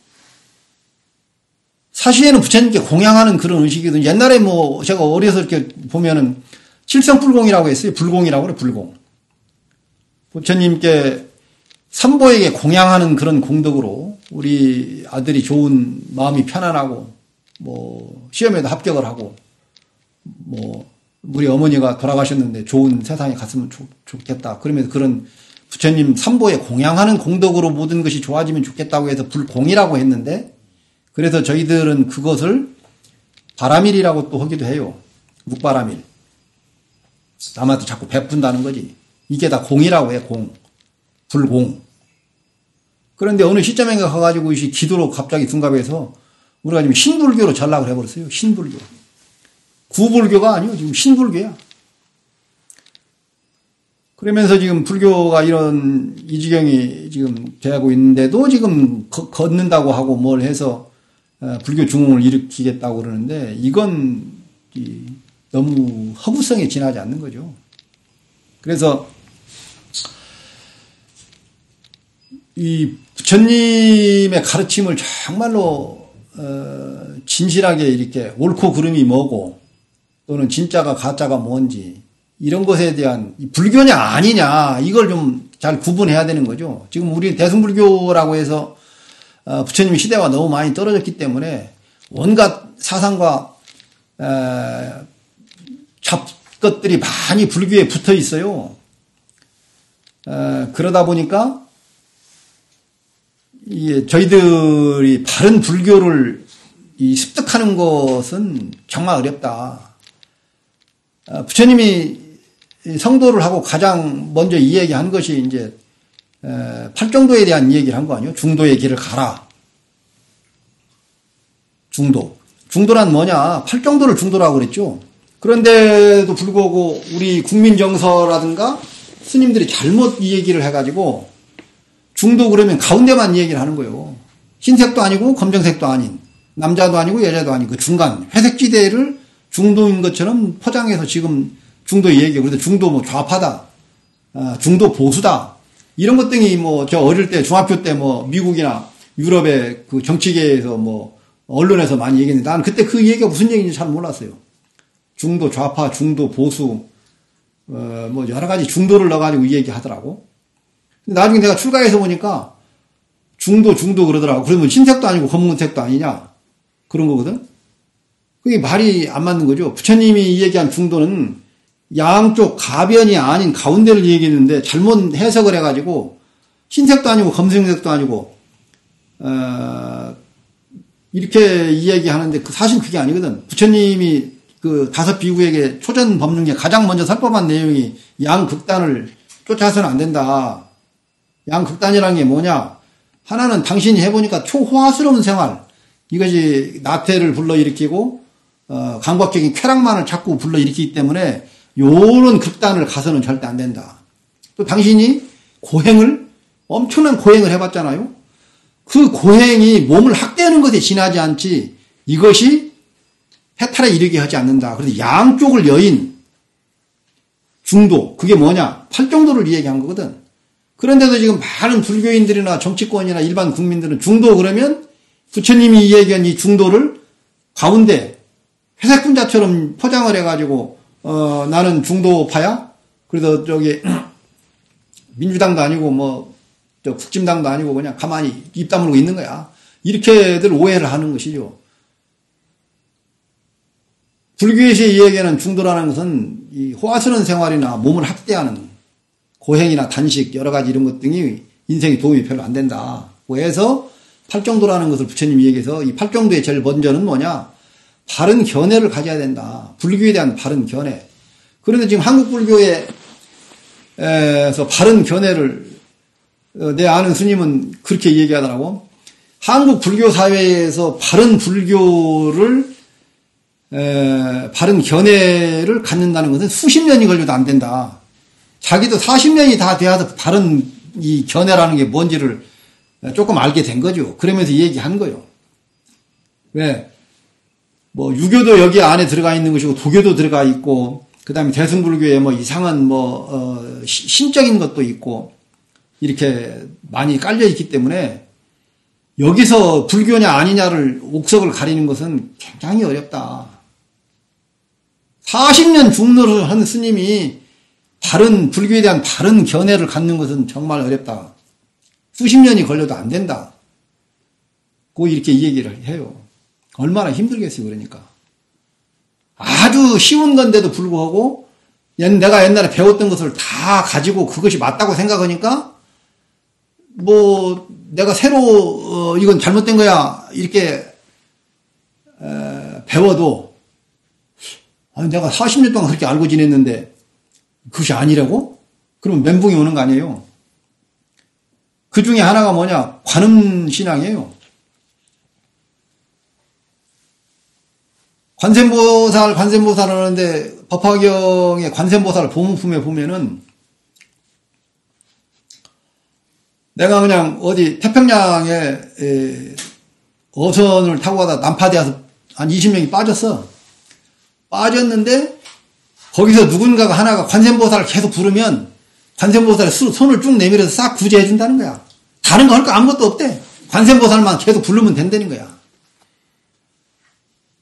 사시에는 부처님께 공양하는 그런 의식이거든. 옛날에 뭐 제가 어려서 이렇게 보면은 칠성불공이라고 했어요. 불공이라고 그래, 불공. 부처님께 삼보에게 공양하는 그런 공덕으로 우리 아들이 좋은 마음이 편안하고 뭐 시험에도 합격을 하고 뭐 우리 어머니가 돌아가셨는데 좋은 세상에 갔으면 좋겠다. 그러면서 그런 부처님 삼보에 공양하는 공덕으로 모든 것이 좋아지면 좋겠다고 해서 불공이라고 했는데, 그래서 저희들은 그것을 바라밀이라고 또 하기도 해요. 묵바라밀. 남한테 자꾸 베푼다는 거지. 이게 다 공이라고 해, 공. 불공. 그런데 어느 시점에 가가지고 기도로 갑자기 둔갑해서 우리가 지금 신불교로 전락을 해버렸어요. 신불교. 구불교가 아니고 지금 신불교야. 그러면서 지금 불교가 이런 이 지경이 지금 되고 있는데도 지금 걷는다고 하고 뭘 해서 불교 중흥을 일으키겠다고 그러는데 이건 너무 허구성에 지나지 않는 거죠. 그래서 이 부처님의 가르침을 정말로 진실하게 이렇게 옳고 그름이 뭐고 또는 진짜가 가짜가 뭔지 이런 것에 대한 불교냐 아니냐 이걸 좀 잘 구분해야 되는 거죠. 지금 우리 대승불교라고 해서 부처님 시대와 너무 많이 떨어졌기 때문에 온갖 사상과 잡것들이 많이 불교에 붙어 있어요. 그러다 보니까 저희들이 바른 불교를 습득하는 것은 정말 어렵다. 부처님이 성도를 하고 가장 먼저 이야기한 것이 이제 팔정도에 대한 이야기를 한 거 아니에요? 중도의 길을 가라. 중도. 중도란 뭐냐? 팔정도를 중도라고 그랬죠. 그런데도 불구하고 우리 국민정서라든가 스님들이 잘못 이 얘기를 해가지고 중도 그러면 가운데만 이 얘기를 하는 거예요. 흰색도 아니고 검정색도 아닌 남자도 아니고 여자도 아닌 그 중간 회색지대를 중도인 것처럼 포장해서 지금 중도 얘기해요. 그래서 중도 뭐 좌파다, 중도 보수다 이런 것 등이 뭐 저 어릴 때 중학교 때 뭐 미국이나 유럽의 그 정치계에서 뭐 언론에서 많이 얘기했는데 나는 그때 그 얘기가 무슨 얘기인지 잘 몰랐어요. 중도 좌파, 중도 보수 뭐 여러 가지 중도를 넣어가지고 이 얘기 하더라고. 근데 나중에 내가 출가해서 보니까 중도 그러더라고. 그러면 흰색도 아니고 검은색도 아니냐 그런 거거든. 그게 말이 안 맞는 거죠. 부처님이 얘기한 중도는 양쪽 가변이 아닌 가운데를 얘기했는데 잘못 해석을 해가지고 흰색도 아니고 검정색도 아니고 이렇게 이야기하는데 사실 그게 아니거든. 부처님이 그 5 비구에게 초전 법문 중에 가장 먼저 설법한 내용이 양극단을 쫓아서는 안 된다. 양극단이라는 게 뭐냐? 하나는 당신이 해보니까 초호화스러운 생활, 이것이 나태를 불러일으키고 감각적인 쾌락만을 자꾸 불러일으키기 때문에 요런 극단을 가서는 절대 안 된다. 또 당신이 엄청난 고행을 해봤잖아요. 그 고행이 몸을 학대하는 것에 지나지 않지 이것이 해탈에 이르게 하지 않는다. 그래서 양쪽을 여인 중도, 그게 뭐냐? 팔정도를 이야기한 거거든. 그런데도 지금 많은 불교인들이나 정치권이나 일반 국민들은 중도 그러면 부처님이 이야기한 이 중도를 가운데 회색 분자처럼 포장을 해가지고 나는 중도파야? 그래서 저기 민주당도 아니고 뭐 저 국진당도 아니고 그냥 가만히 입 다물고 있는 거야. 이렇게들 오해를 하는 것이죠. 불교에서 이야기하는 중도라는 것은 이 호화스러운 생활이나 몸을 학대하는 고행이나 단식 여러 가지 이런 것 등이 인생에 도움이 별로 안 된다. 그래서 팔정도라는 것을 부처님이 얘기해서 이 팔정도의 제일 먼저는 뭐냐? 바른 견해를 가져야 된다. 불교에 대한 바른 견해. 그런데 지금 한국 불교에서 바른 견해를 내 아는 스님은 그렇게 얘기하더라고. 한국 불교 사회에서 바른 불교를 바른 견해를 갖는다는 것은 수십 년이 걸려도 안 된다. 자기도 40년이 다 되어서 바른 이 견해라는 게 뭔지를 조금 알게 된 거죠. 그러면서 얘기한 거예요. 왜? 뭐 유교도 여기 안에 들어가 있는 것이고 도교도 들어가 있고 그다음에 대승불교에 뭐 이상한 신적인 것도 있고 이렇게 많이 깔려 있기 때문에 여기서 불교냐 아니냐를 옥석을 가리는 것은 굉장히 어렵다. 40년 중노를 한 스님이 바른 불교에 대한 바른 견해를 갖는 것은 정말 어렵다. 수십 년이 걸려도 안 된다. 고 이렇게 얘기를 해요. 얼마나 힘들겠어요, 그러니까. 아주 쉬운 건데도 불구하고 내가 옛날에 배웠던 것을 다 가지고 그것이 맞다고 생각하니까 뭐 내가 새로 이건 잘못된 거야 이렇게 배워도 내가 40년 동안 그렇게 알고 지냈는데 그것이 아니라고? 그러면 멘붕이 오는 거 아니에요? 그 중에 하나가 뭐냐? 관음신앙이에요. 관세음보살 하는데 법화경의 관세음보살 보문품에 보면은 내가 그냥 어디 태평양에 어선을 타고 가다 난파되어서 한 20명이 빠졌는데 거기서 누군가가 하나가 관세음보살을 계속 부르면 관세음보살이 손을 쭉 내밀어서 싹 구제해 준다는 거야. 다른 거 할 거 아무것도 없대. 관세음보살만 계속 부르면 된다는 거야.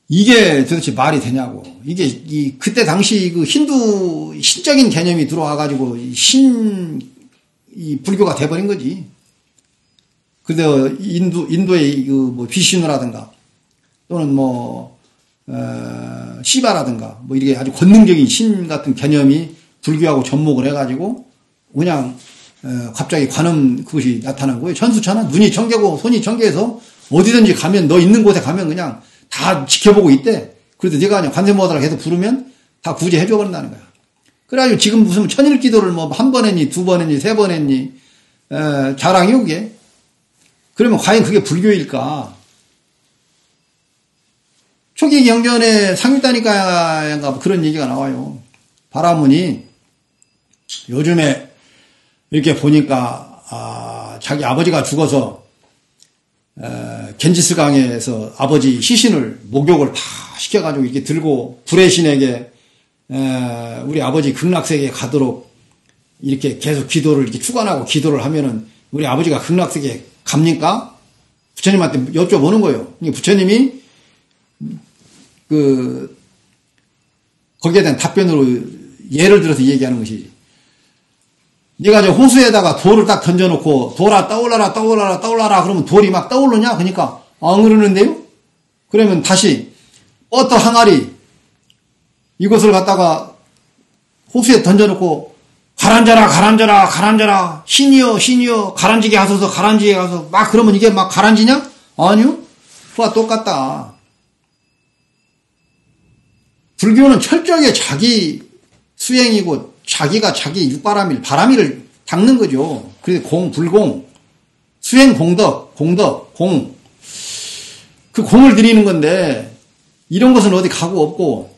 이게 도대체 말이 되냐고. 이게 그때 당시 그 힌두 신적인 개념이 들어와가지고 이 불교가 돼버린 거지. 그래서 인도의 그 뭐 비슈누라든가 또는 뭐 시바라든가 뭐 이렇게 아주 권능적인 신 같은 개념이 불교하고 접목을 해가지고 그냥 갑자기 관음 그것이 나타난 거예요. 천수천하 눈이 청개고 손이 청개해서 어디든지 가면 너 있는 곳에 가면 그냥 다 지켜보고 있대. 그래도 네가 그냥 관세음보살을 계속 부르면 다 구제해 줘 버린다는 거야. 그래가지고 지금 무슨 천일 기도를 뭐 한 번 했니, 두 번 했니, 세 번 했니, 자랑이요, 그게. 그러면 과연 그게 불교일까? 초기 경전에 상일다니까인가 그런 얘기가 나와요. 바라문이 요즘에 이렇게 보니까, 자기 아버지가 죽어서, 겐지스강에서 아버지 시신을 목욕을 다 시켜가지고 이렇게 들고 불의 신에게 우리 아버지 극락세계에 가도록 이렇게 계속 기도를 이렇게 축원하고 기도를 하면은 우리 아버지가 극락세계에 갑니까? 부처님한테 여쭤보는 거예요. 부처님이 거기에 대한 답변으로 예를 들어서 얘기하는 것이지. 네가 저 호수에다가 돌을 딱 던져놓고 돌아 떠올라라 그러면 돌이 막 떠오르냐? 그러니까 안 그러는데요? 그러면 다시 어떤 항아리 이것을 갖다가 호수에 던져놓고 가라앉아라 신이여 가라앉게 하소서 막 그러면 이게 막 가라앉으냐? 아니요. 그와 똑같다. 불교는 철저하게 자기 수행이고 자기가 자기 육바라밀, 바라밀을 닦는 거죠. 그래서 불공, 수행 공덕, 공. 그 공을 들이는 건데, 이런 것은 어디 가고 없고,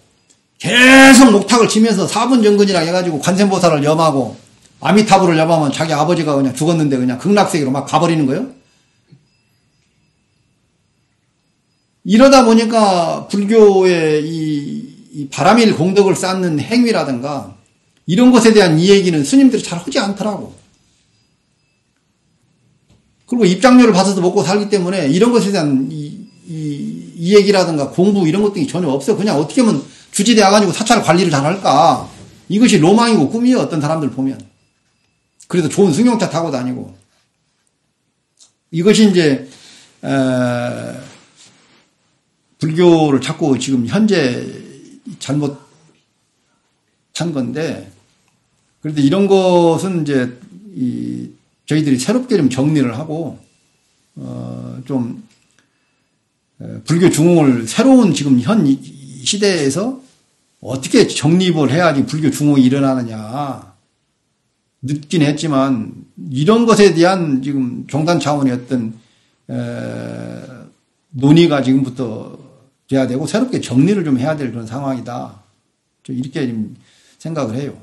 계속 목탁을 치면서 사분정근이라 해가지고 관세음보살을 염하고, 아미타불을 염하면 자기 아버지가 그냥 죽었는데 그냥 극락세계로 막 가버리는 거예요? 이러다 보니까 불교의 이 바라밀 공덕을 쌓는 행위라든가, 이런 것에 대한 이 얘기는 스님들이 잘 하지 않더라고. 그리고 입장료를 받아서 먹고 살기 때문에 이런 것에 대한 이 얘기라든가 공부 이런 것들이 전혀 없어. 그냥 어떻게 하면 주지대 와가지고 사찰 관리를 잘 할까. 이것이 로망이고 꿈이에요. 어떤 사람들 보면. 그래도 좋은 승용차 타고 다니고. 이것이 이제 불교를 자꾸 지금 현재 잘못한 건데, 그런데 이런 것은 이제 저희들이 새롭게 좀 정리를 하고 좀 불교 중흥을 새로운 지금 현 시대에서 어떻게 정립을 해야지 불교 중흥이 일어나느냐 늦긴 했지만 이런 것에 대한 지금 종단 차원의 어떤 논의가 지금부터 돼야 되고 새롭게 정리를 좀 해야 될 그런 상황이다. 이렇게 좀 생각을 해요.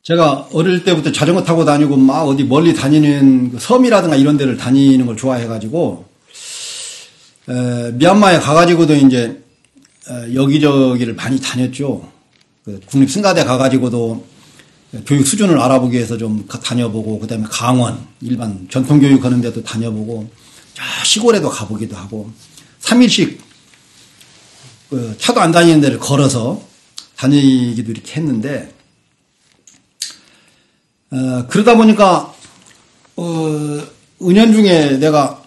제가 어릴 때부터 자전거 타고 다니고 막 어디 멀리 다니는 섬이라든가 이런 데를 다니는 걸 좋아해가지고, 미얀마에 가가지고도 이제, 여기저기를 많이 다녔죠. 국립승가대 가가지고도 교육 수준을 알아보기 위해서 좀 다녀보고, 그 다음에 강원, 일반 전통교육 하는 데도 다녀보고, 시골에도 가보기도 하고, 3일씩, 차도 안 다니는 데를 걸어서 다니기도 이렇게 했는데, 그러다 보니까, 은연중에 내가,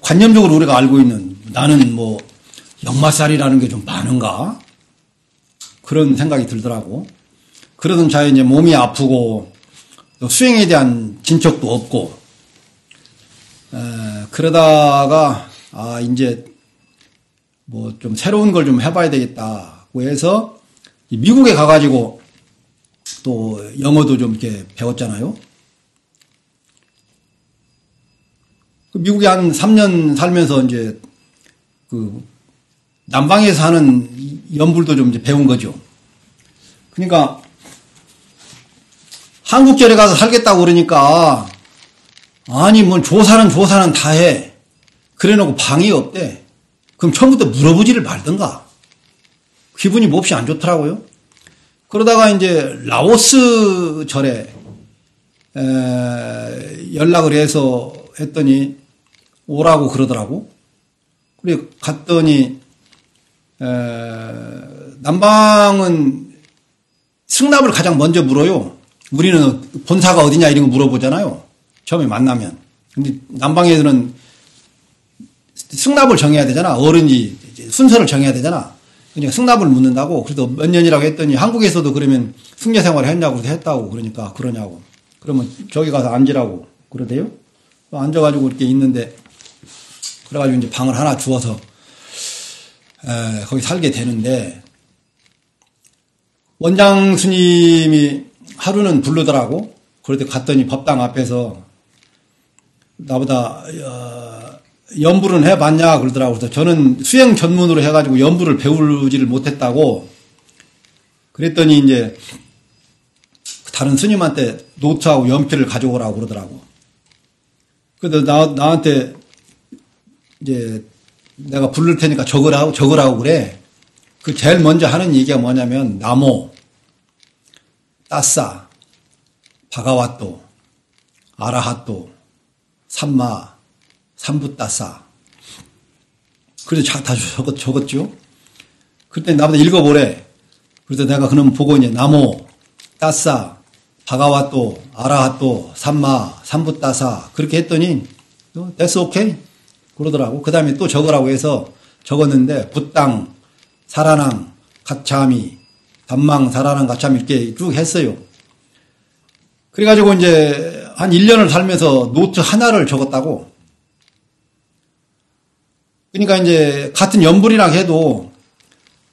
관념적으로 우리가 알고 있는, 나는 뭐, 역마살이라는 게 좀 많은가? 그런 생각이 들더라고. 그러던 차에 이제 몸이 아프고 또 수행에 대한 진척도 없고 그러다가 이제 뭐 좀 새로운 걸 좀 해봐야 되겠다고 해서 미국에 가가지고 또 영어도 좀 이렇게 배웠잖아요. 미국에 한 3년 살면서 이제 그 남방에서 하는 연불도 좀 이제 배운 거죠. 그러니까 한국절에 가서 살겠다고 그러니까 아니 뭐 조사는 다 해. 그래 놓고 방이 없대. 그럼 처음부터 물어보지를 말든가. 기분이 몹시 안 좋더라고요. 그러다가 이제 라오스 절에 연락을 해서 했더니 오라고 그러더라고. 그래 갔더니 남방은 승납을 가장 먼저 물어요. 우리는 본사가 어디냐 이런 거 물어보잖아요. 처음에 만나면. 근데 남방에서는 승납을 정해야 되잖아. 어른이 순서를 정해야 되잖아. 그러니까 승납을 묻는다고. 그래서 몇 년이라고 했더니 한국에서도 그러면 승려 생활을 했냐고 했다고 그러니까 그러냐고. 그러면 저기 가서 앉으라고 그러대요. 앉아가지고 이렇게 있는데 그래가지고 이제 방을 하나 주어서 거기 살게 되는데 원장 스님이 하루는 부르더라고. 그럴 때 갔더니 법당 앞에서 나보다 연불은 해봤냐 그러더라고. 그래서 저는 수행 전문으로 해가지고 연불을 배우지를 못했다고 그랬더니 이제 다른 스님한테 노트하고 연필을 가져오라고 그러더라고. 그래서 나한테 이제 내가 부를 테니까 적으라고 그래. 그 제일 먼저 하는 얘기가 뭐냐면 나모, 따싸, 바가와또, 아라하또, 삼마, 삼부따싸. 그래서 다 적었죠. 그때 나보다 읽어보래. 그래서 내가 그놈 보고 이제 나모, 따싸, 바가와또, 아라하또, 삼마, 삼부따싸 그렇게 했더니 that's okay 그러더라고. 그 다음에 또 적으라고 해서 적었는데 붓당, 사라낭, 가차미, 담망, 사라낭, 가차미 이렇게 쭉 했어요. 그래가지고 이제 한 1년을 살면서 노트 하나를 적었다고. 그러니까 이제 같은 연불이랑 해도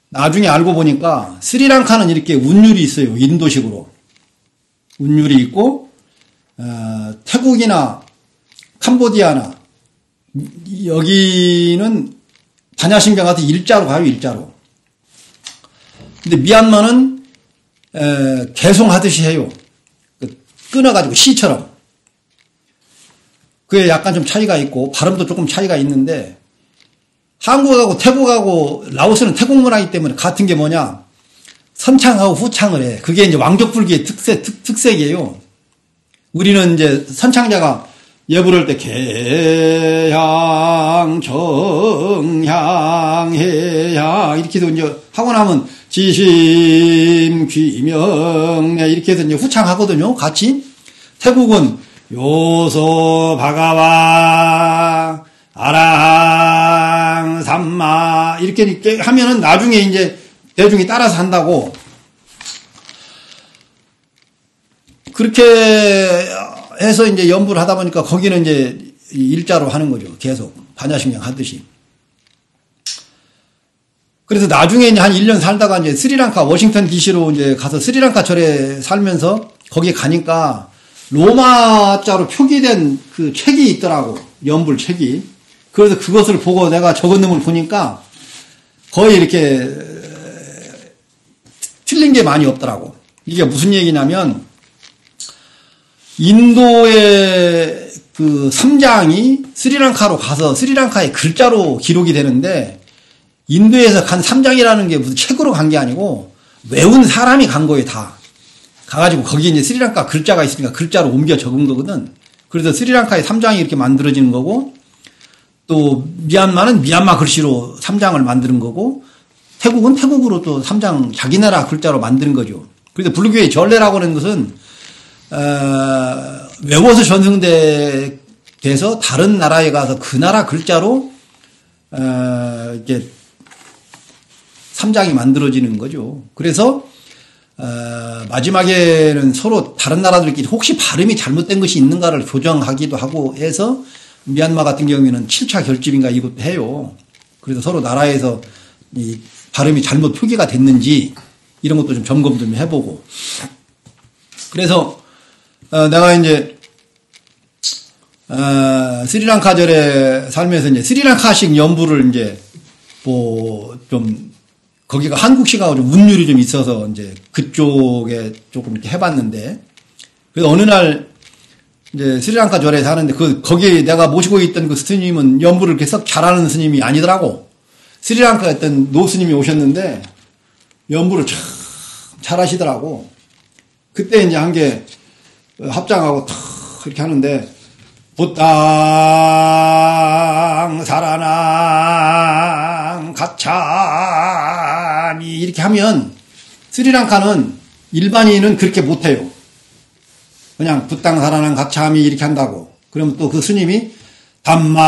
나중에 알고 보니까 스리랑카는 이렇게 운율이 있어요. 인도식으로. 운율이 있고 태국이나 캄보디아나 여기는 반야신경 같은 일자로 가요. 일자로. 근데 미얀마는 개송하듯이 해요. 끊어가지고 시처럼. 그게 약간 좀 차이가 있고 발음도 조금 차이가 있는데 한국하고 태국하고 라오스는 태국 문화이기 때문에 같은 게 뭐냐 선창하고 후창을 해. 그게 이제 왕족불기의 특색이에요. 우리는 이제 선창자가 예 부를 때 개향, 정향, 해향 이렇게 해서 이제 하고 나면 지심, 귀명네 이렇게 해서 이제 후창하거든요. 같이. 태국은 요소, 바가와, 아랑, 삼마 이렇게 하면은 나중에 이제 대중이 따라서 한다고. 그렇게 해서 이제 연부를 하다 보니까 거기는 이제 일자로 하는 거죠. 계속 반야신경 하듯이. 그래서 나중에 이제 한 1년 살다가 이제 스리랑카 워싱턴 DC로 이제 가서 스리랑카 절에 살면서 거기 가니까 로마자로 표기된 그 책이 있더라고. 연불 책이. 그래서 그것을 보고 내가 적은 놈을 보니까 거의 이렇게 틀린 게 많이 없더라고. 이게 무슨 얘기냐면 인도의 그 삼장이 스리랑카로 가서 스리랑카의 글자로 기록이 되는데 인도에서 간 삼장이라는 게 무슨 책으로 간 게 아니고 외운 사람이 간 거예요, 다. 가가지고 거기 이제 스리랑카 글자가 있으니까 글자로 옮겨 적은 거거든. 그래서 스리랑카의 삼장이 이렇게 만들어지는 거고 또 미얀마는 미얀마 글씨로 삼장을 만드는 거고 태국은 태국으로 또 삼장 자기 나라 글자로 만드는 거죠. 그래서 불교의 전례라고 하는 것은 외워서 전승돼서 다른 나라에 가서 그 나라 글자로 이렇게 삼장이 만들어지는 거죠. 그래서 마지막에는 서로 다른 나라들끼리 혹시 발음이 잘못된 것이 있는가를 교정하기도 하고 해서 미얀마 같은 경우에는 7차 결집인가 이것도 해요. 그래서 서로 나라에서 이 발음이 잘못 표기가 됐는지 이런 것도 좀 점검 좀 해보고. 그래서 내가 이제 스리랑카절에 살면서 이제 스리랑카식 연부를 이제 뭐 좀 거기가 한국식하고 좀 운율이 좀 있어서 이제 그쪽에 조금 이렇게 해봤는데, 그래서 어느 날 이제 스리랑카 절에 사는데 거기 내가 모시고 있던 그 스님은 연부를 이렇게 썩 잘하는 스님이 아니더라고. 스리랑카에 어떤 노스님이 오셨는데 연부를 참 잘하시더라고. 그때 이제 한 게 합장하고 탁 이렇게 하는데 부땅 사라낭 가차미 이렇게 하면 스리랑카는 일반인은 그렇게 못해요. 그냥 부땅 사라낭 가차미 이렇게 한다고. 그러면 또 그 스님이 담망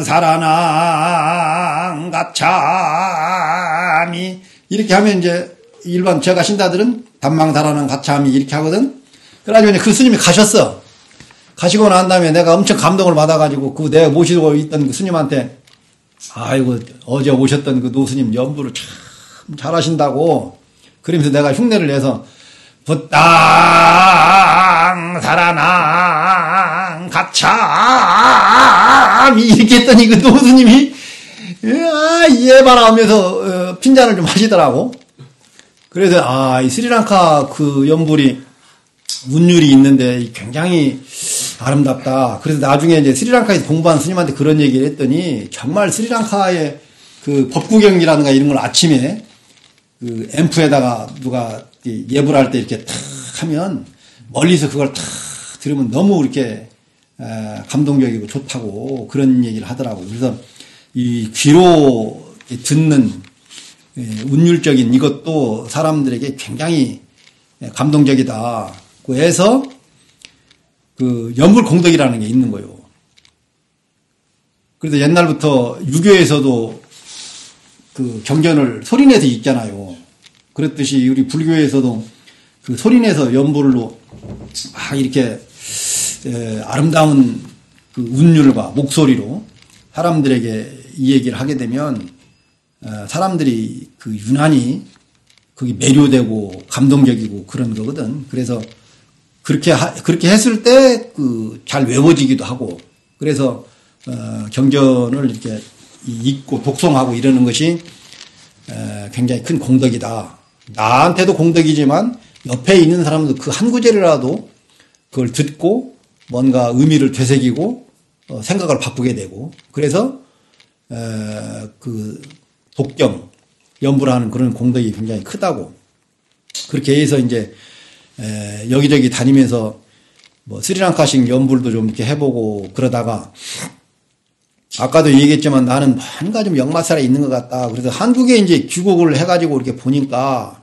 사라낭 가차미 이렇게 하면 이제 일반 제가 신다들은 담망 사라낭 가차미 이렇게 하거든. 그래가지고 이제 그 스님이 가셨어. 가시고 난 다음에 내가 엄청 감동을 받아가지고 그 내가 모시고 있던 그 스님한테 아이고 어제 오셨던 그 노스님 연부를 참 잘하신다고 그러면서 내가 흉내를 내서 부땅 사라낭 가참이 이렇게 했더니 그 노스님이 얘 봐라 하면서 핀잔을 좀 하시더라고. 그래서 이 스리랑카 그 연불이 운율이 있는데 굉장히 아름답다. 그래서 나중에 이제 스리랑카에서 공부한 스님한테 그런 얘기를 했더니 정말 스리랑카의 그 법구경이라든가 이런 걸 아침에 그 앰프에다가 누가 예불 할 때 이렇게 탁 하면 멀리서 그걸 탁 들으면 너무 이렇게 감동적이고 좋다고 그런 얘기를 하더라고요. 그래서 이 귀로 듣는 운율적인 이것도 사람들에게 굉장히 감동적이다. 해서 그 연불공덕이라는 게 있는 거예요. 그래서 옛날부터 유교에서도 그 경전을 소리내서 읽잖아요. 그렇듯이 우리 불교에서도 그 소리내서 연불로 막 이렇게 아름다운 그 운율과 목소리로 사람들에게 이 얘기를 하게 되면 사람들이 그 유난히 그게 매료되고 감동적이고 그런 거거든. 그래서 그렇게 했을 때 그 잘 외워지기도 하고 그래서 경전을 이렇게 읽고 독송하고 이러는 것이 굉장히 큰 공덕이다. 나한테도 공덕이지만 옆에 있는 사람도 그 한 구절이라도 그걸 듣고 뭔가 의미를 되새기고 생각을 바꾸게 되고 그래서 그 독경 연부를 하는 그런 공덕이 굉장히 크다고. 그렇게 해서 이제 여기저기 다니면서 뭐 스리랑카식 연불도 좀 이렇게 해보고 그러다가 아까도 얘기했지만 나는 뭔가 좀 역마살에 있는 것 같다. 그래서 한국에 이제 귀국을 해가지고 이렇게 보니까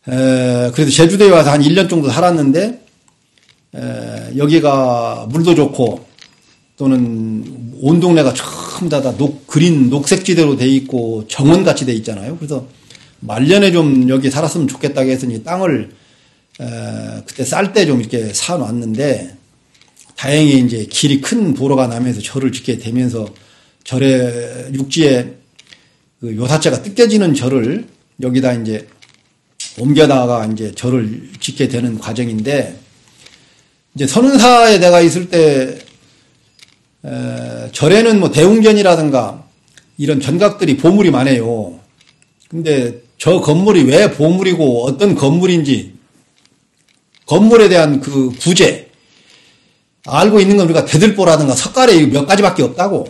그래도 제주도에 와서 한 1년 정도 살았는데 여기가 물도 좋고 또는 온 동네가 전부 다 그린 녹색지대로 돼 있고 정원같이 돼 있잖아요. 그래서 말년에 좀 여기 살았으면 좋겠다고 했으니 땅을 그때 쌀 때 좀 이렇게 사놨는데 다행히 이제 길이 큰 도로가 나면서 절을 짓게 되면서 절에 육지에 그 요사자가 뜯겨지는 절을 여기다 이제 옮겨다가 이제 절을 짓게 되는 과정인데 이제 선운사에 내가 있을 때 절에는 뭐 대웅전이라든가 이런 전각들이 보물이 많아요. 근데 저 건물이 왜 보물이고 어떤 건물인지 건물에 대한 그 부재 알고 있는 건 우리가 대들보라든가 석가래 몇 가지밖에 없다고.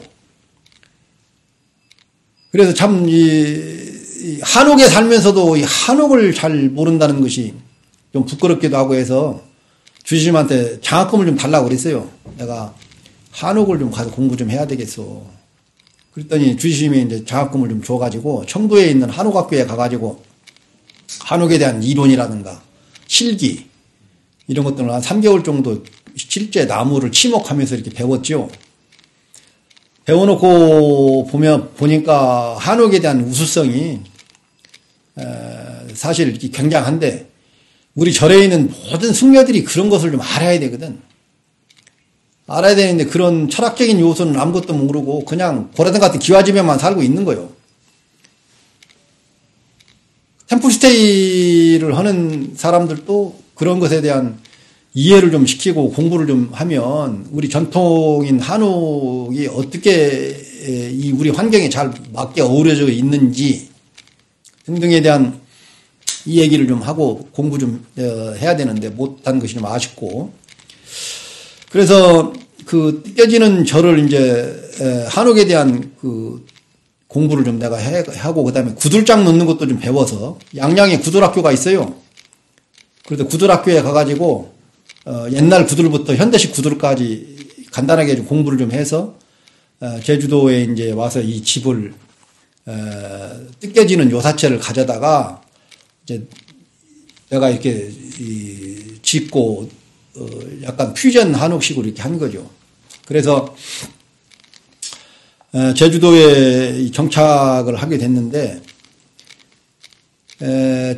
그래서 참 이 한옥에 살면서도 이 한옥을 잘 모른다는 것이 좀 부끄럽기도 하고 해서 주심한테 장학금을 좀 달라고 그랬어요. 내가 한옥을 좀 가서 공부 좀 해야 되겠어. 그랬더니 주심이 이제 장학금을 좀 줘가지고 청도에 있는 한옥학교에 가가지고 한옥에 대한 이론이라든가 실기 이런 것들을 한 3개월 정도 실제 나무를 치목하면서 이렇게 배웠죠. 배워놓고 보니까 한옥에 대한 우수성이 사실 굉장한데, 우리 절에 있는 모든 승려들이 그런 것을 좀 알아야 되거든. 알아야 되는데 그런 철학적인 요소는 아무것도 모르고 그냥 고라등 같은 기와집에만 살고 있는 거예요. 템플스테이를 하는 사람들도 그런 것에 대한 이해를 좀 시키고 공부를 좀 하면 우리 전통인 한옥이 어떻게 이 우리 환경에 잘 맞게 어우러져 있는지 등등에 대한 이 얘기를 좀 하고 공부 좀 해야 되는데 못한 것이 좀 아쉽고, 그래서 그 뜯겨지는 절을 이제 한옥에 대한 그 공부를 좀 내가 하고, 그 다음에 구들장 넣는 것도 좀 배워서, 양양에 구들학교가 있어요. 그래서 구들학교에 가가지고 옛날 구들부터 현대식 구들까지 간단하게 좀 공부를 좀 해서 제주도에 이제 와서 이 집을 뜯겨지는 요사체를 가져다가 이제 내가 이렇게 짓고 약간 퓨전 한옥식으로 이렇게 한 거죠. 그래서 제주도에 정착을 하게 됐는데,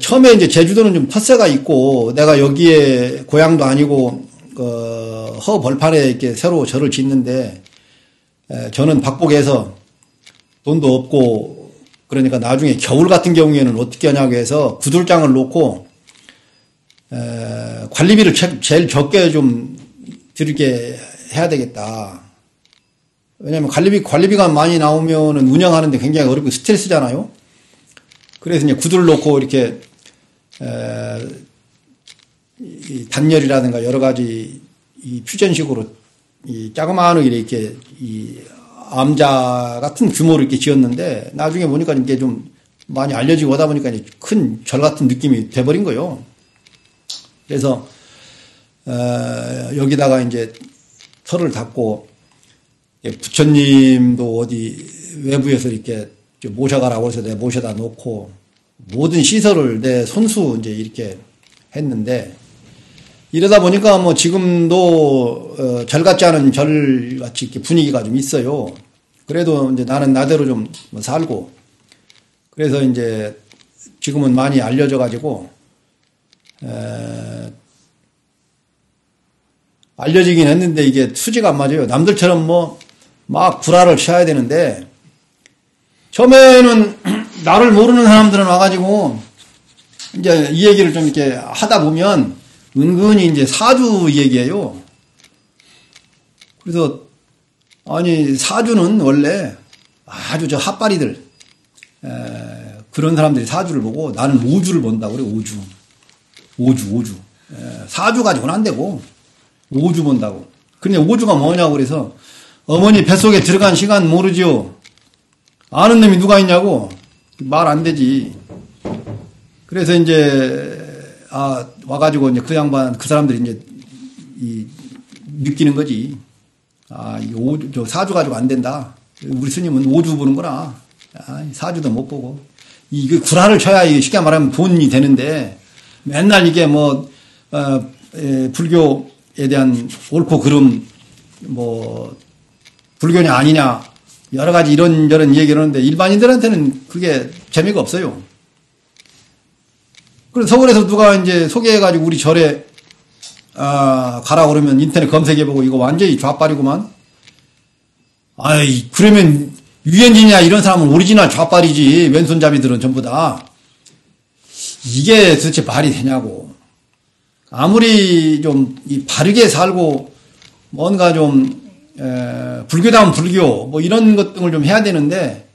처음에 이제 제주도는 좀 텃세가 있고, 내가 여기에 고향도 아니고 허 벌판에 이렇게 새로 절을 짓는데, 저는 박복해서 돈도 없고, 그러니까 나중에 겨울 같은 경우에는 어떻게 하냐고 해서 구들장을 놓고 관리비를 제일 적게 좀 들게 해야 되겠다. 왜냐면 관리비가 많이 나오면은 운영하는데 굉장히 어렵고 스트레스잖아요. 그래서 이제 구두를 놓고 이렇게 이 단열이라든가 여러 가지 이 퓨전식으로 이 자그마한 이렇게 이 암자 같은 규모로 이렇게 지었는데, 나중에 보니까 이게 좀 많이 알려지고 하다 보니까 이제 큰 절 같은 느낌이 돼버린 거예요. 그래서 여기다가 이제 터를 닫고, 부처님도 어디 외부에서 이렇게 모셔가라고 해서 내가 모셔다 놓고 모든 시설을 내 손수 이제 이렇게 했는데, 이러다 보니까 뭐 지금도 절 같지 않은 절 같이 이렇게 분위기가 좀 있어요. 그래도 이제 나는 나대로 좀 살고, 그래서 이제 지금은 많이 알려져 가지고 알려지긴 했는데 이게 수지가 안 맞아요. 남들처럼 뭐 막 구라를 쳐야 되는데, 처음에는 나를 모르는 사람들은 와가지고 이제 이 얘기를 좀 이렇게 하다 보면 은근히 이제 사주 얘기예요. 그래서 아니 사주는 원래 아주 저 핫바리들 그런 사람들이 사주를 보고, 나는 오주를 본다고 그래. 오주. 사주 가지고는 안 되고 오주 본다고. 근데 오주가 뭐냐고 그래서, 어머니 뱃속에 들어간 시간 모르지요. 아는 놈이 누가 있냐고. 말 안 되지. 그래서 이제 와가지고 이제 그 양반 그 사람들이 이제 느끼는 거지. 이 오주 저 사주 가지고 안 된다. 우리 스님은 오주 보는구나. 사주도 못 보고. 이게 구라를 쳐야 이게 쉽게 말하면 돈이 되는데, 맨날 이게 뭐 불교에 대한 옳고 그름, 뭐 불교냐 아니냐 여러 가지 이런저런 얘기를 하는데 일반인들한테는 그게 재미가 없어요. 그래서 서울에서 누가 이제 소개해가지고 우리 절에 가라 그러면 인터넷 검색해보고 이거 완전히 좌빨이구만. 그러면 유현진이나 이런 사람은 오리지널 좌빨이지. 왼손잡이들은 전부 다. 이게 도대체 말이 되냐고. 아무리 좀 바르게 살고 뭔가 좀 불교다운 불교 뭐 이런 것 등을 좀 해야 되는데,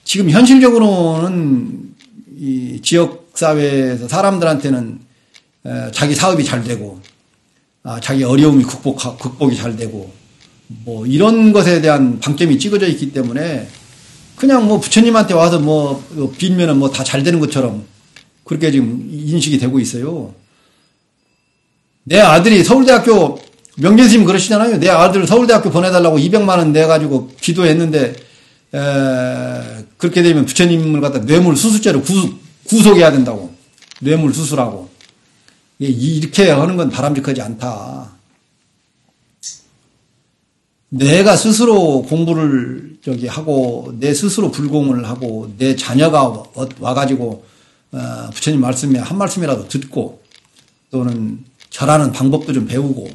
지금 현실적으로는 이 지역 사회에서 사람들한테는 자기 사업이 잘 되고 자기 어려움이 극복이 잘 되고 뭐 이런 것에 대한 방점이 찍어져 있기 때문에, 그냥 뭐 부처님한테 와서 뭐 빌면은 뭐 다 잘 되는 것처럼 그렇게 지금 인식이 되고 있어요. 내 아들이 서울대학교, 명재스님 그러시잖아요. 내 아들을 서울대학교 보내달라고 200만 원 내가지고 기도했는데, 그렇게 되면 부처님을 갖다 뇌물 수수죄로 구속해야 된다고. 뇌물 수수라고. 이렇게 하는 건 바람직하지 않다. 내가 스스로 공부를 하고 내 스스로 불공을 하고 내 자녀가 와가지고 부처님 말씀에 한 말씀이라도 듣고 또는 절하는 방법도 좀 배우고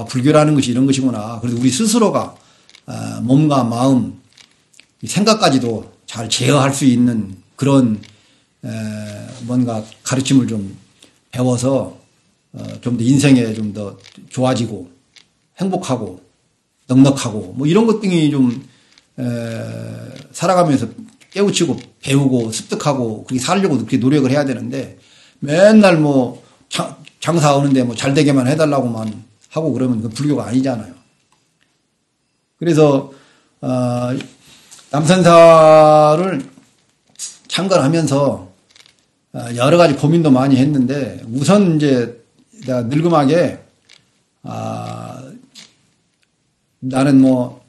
불교라는 것이 이런 것이구나. 그래서 우리 스스로가 몸과 마음, 생각까지도 잘 제어할 수 있는 그런 뭔가 가르침을 좀 배워서 좀 더 인생에 좀 더 좋아지고 행복하고 넉넉하고 뭐 이런 것 등이 좀 살아가면서 깨우치고 배우고 습득하고 그렇게 살려고 그렇게 노력을 해야 되는데 맨날 뭐 장사하는데 뭐 잘 되게만 해달라고만 하고 그러면 그 불교가 아니잖아요. 그래서 남선사를 참관하면서 여러 가지 고민도 많이 했는데 우선 이제 내가 늙음하게 나는 뭐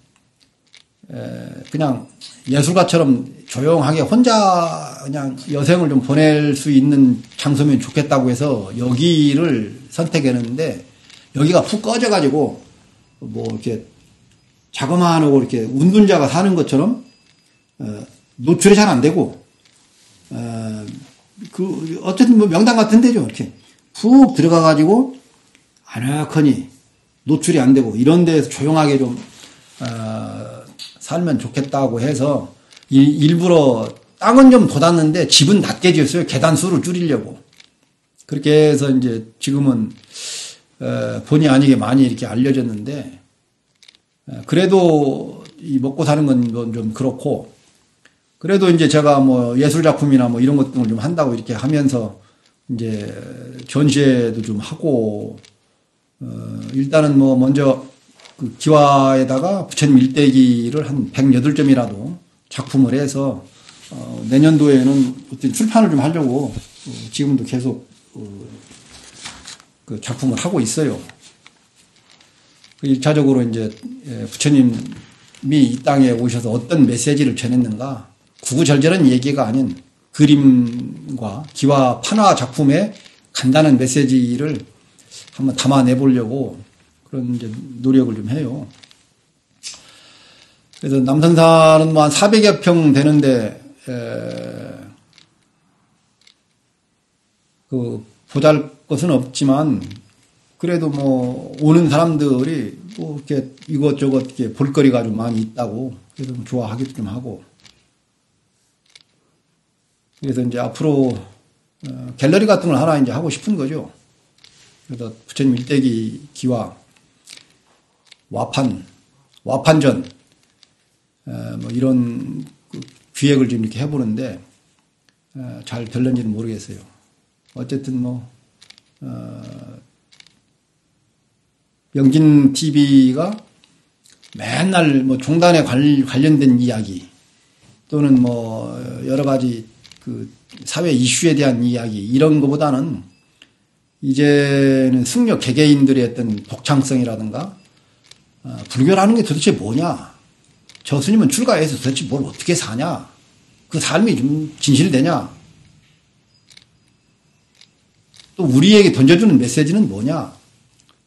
그냥 예술가처럼 조용하게 혼자 그냥 여생을 좀 보낼 수 있는 장소면 좋겠다고 해서 여기를 선택했는데 여기가 푹 꺼져가지고 뭐 이렇게 자그마하고 이렇게 운둔자가 사는 것처럼 노출이 잘 안 되고 어쨌든 뭐 명당 같은 데죠. 이렇게 푹 들어가가지고 아늑하니 노출이 안 되고 이런 데서 조용하게 좀 살면 좋겠다고 해서 일부러 땅은 좀 돋았는데 집은 낮게 지었어요. 계단 수를 줄이려고. 그렇게 해서 이제 지금은 본의 아니게 많이 이렇게 알려졌는데 그래도 이 먹고 사는 건 좀 그렇고 그래도 이제 제가 뭐 예술 작품이나 뭐 이런 것들을 좀 한다고 이렇게 하면서 이제 전시회도 좀 하고 일단은 뭐 먼저 그 기와에다가 부처님 일대기를 한 108점이라도 작품을 해서 내년도에는 어떤 출판을 좀 하려고 지금도 계속 그 작품을 하고 있어요. 1차적으로 이제 부처님이 이 땅에 오셔서 어떤 메시지를 전했는가 구구절절한 얘기가 아닌 그림과 기와 판화 작품의 간단한 메시지를 한번 담아내보려고 그런 이제 노력을 좀 해요. 그래서 남선사는 뭐 한 400여 평 되는데, 보잘 것은 없지만, 그래도 뭐, 오는 사람들이 뭐, 이렇게 이것저것 이렇게 볼거리가 좀 많이 있다고, 그래서 좀 좋아하기도 좀 하고. 그래서 이제 앞으로, 갤러리 같은 걸 하나 이제 하고 싶은 거죠. 그래서 부처님 일대기 기와, 와판전, 뭐 이런 기획을 좀 이렇게 해보는데, 잘 될는지는 모르겠어요. 어쨌든 뭐, 영진 TV가 맨날 뭐 종단에 관련된 이야기 또는 뭐 여러 가지 그 사회 이슈에 대한 이야기 이런 것보다는 이제는 승려 개개인들의 어떤 독창성이라든가 불교라는 게 도대체 뭐냐? 저 스님은 출가해서 도대체 뭘 어떻게 사냐? 그 삶이 좀 진실되냐? 또 우리에게 던져주는 메시지는 뭐냐?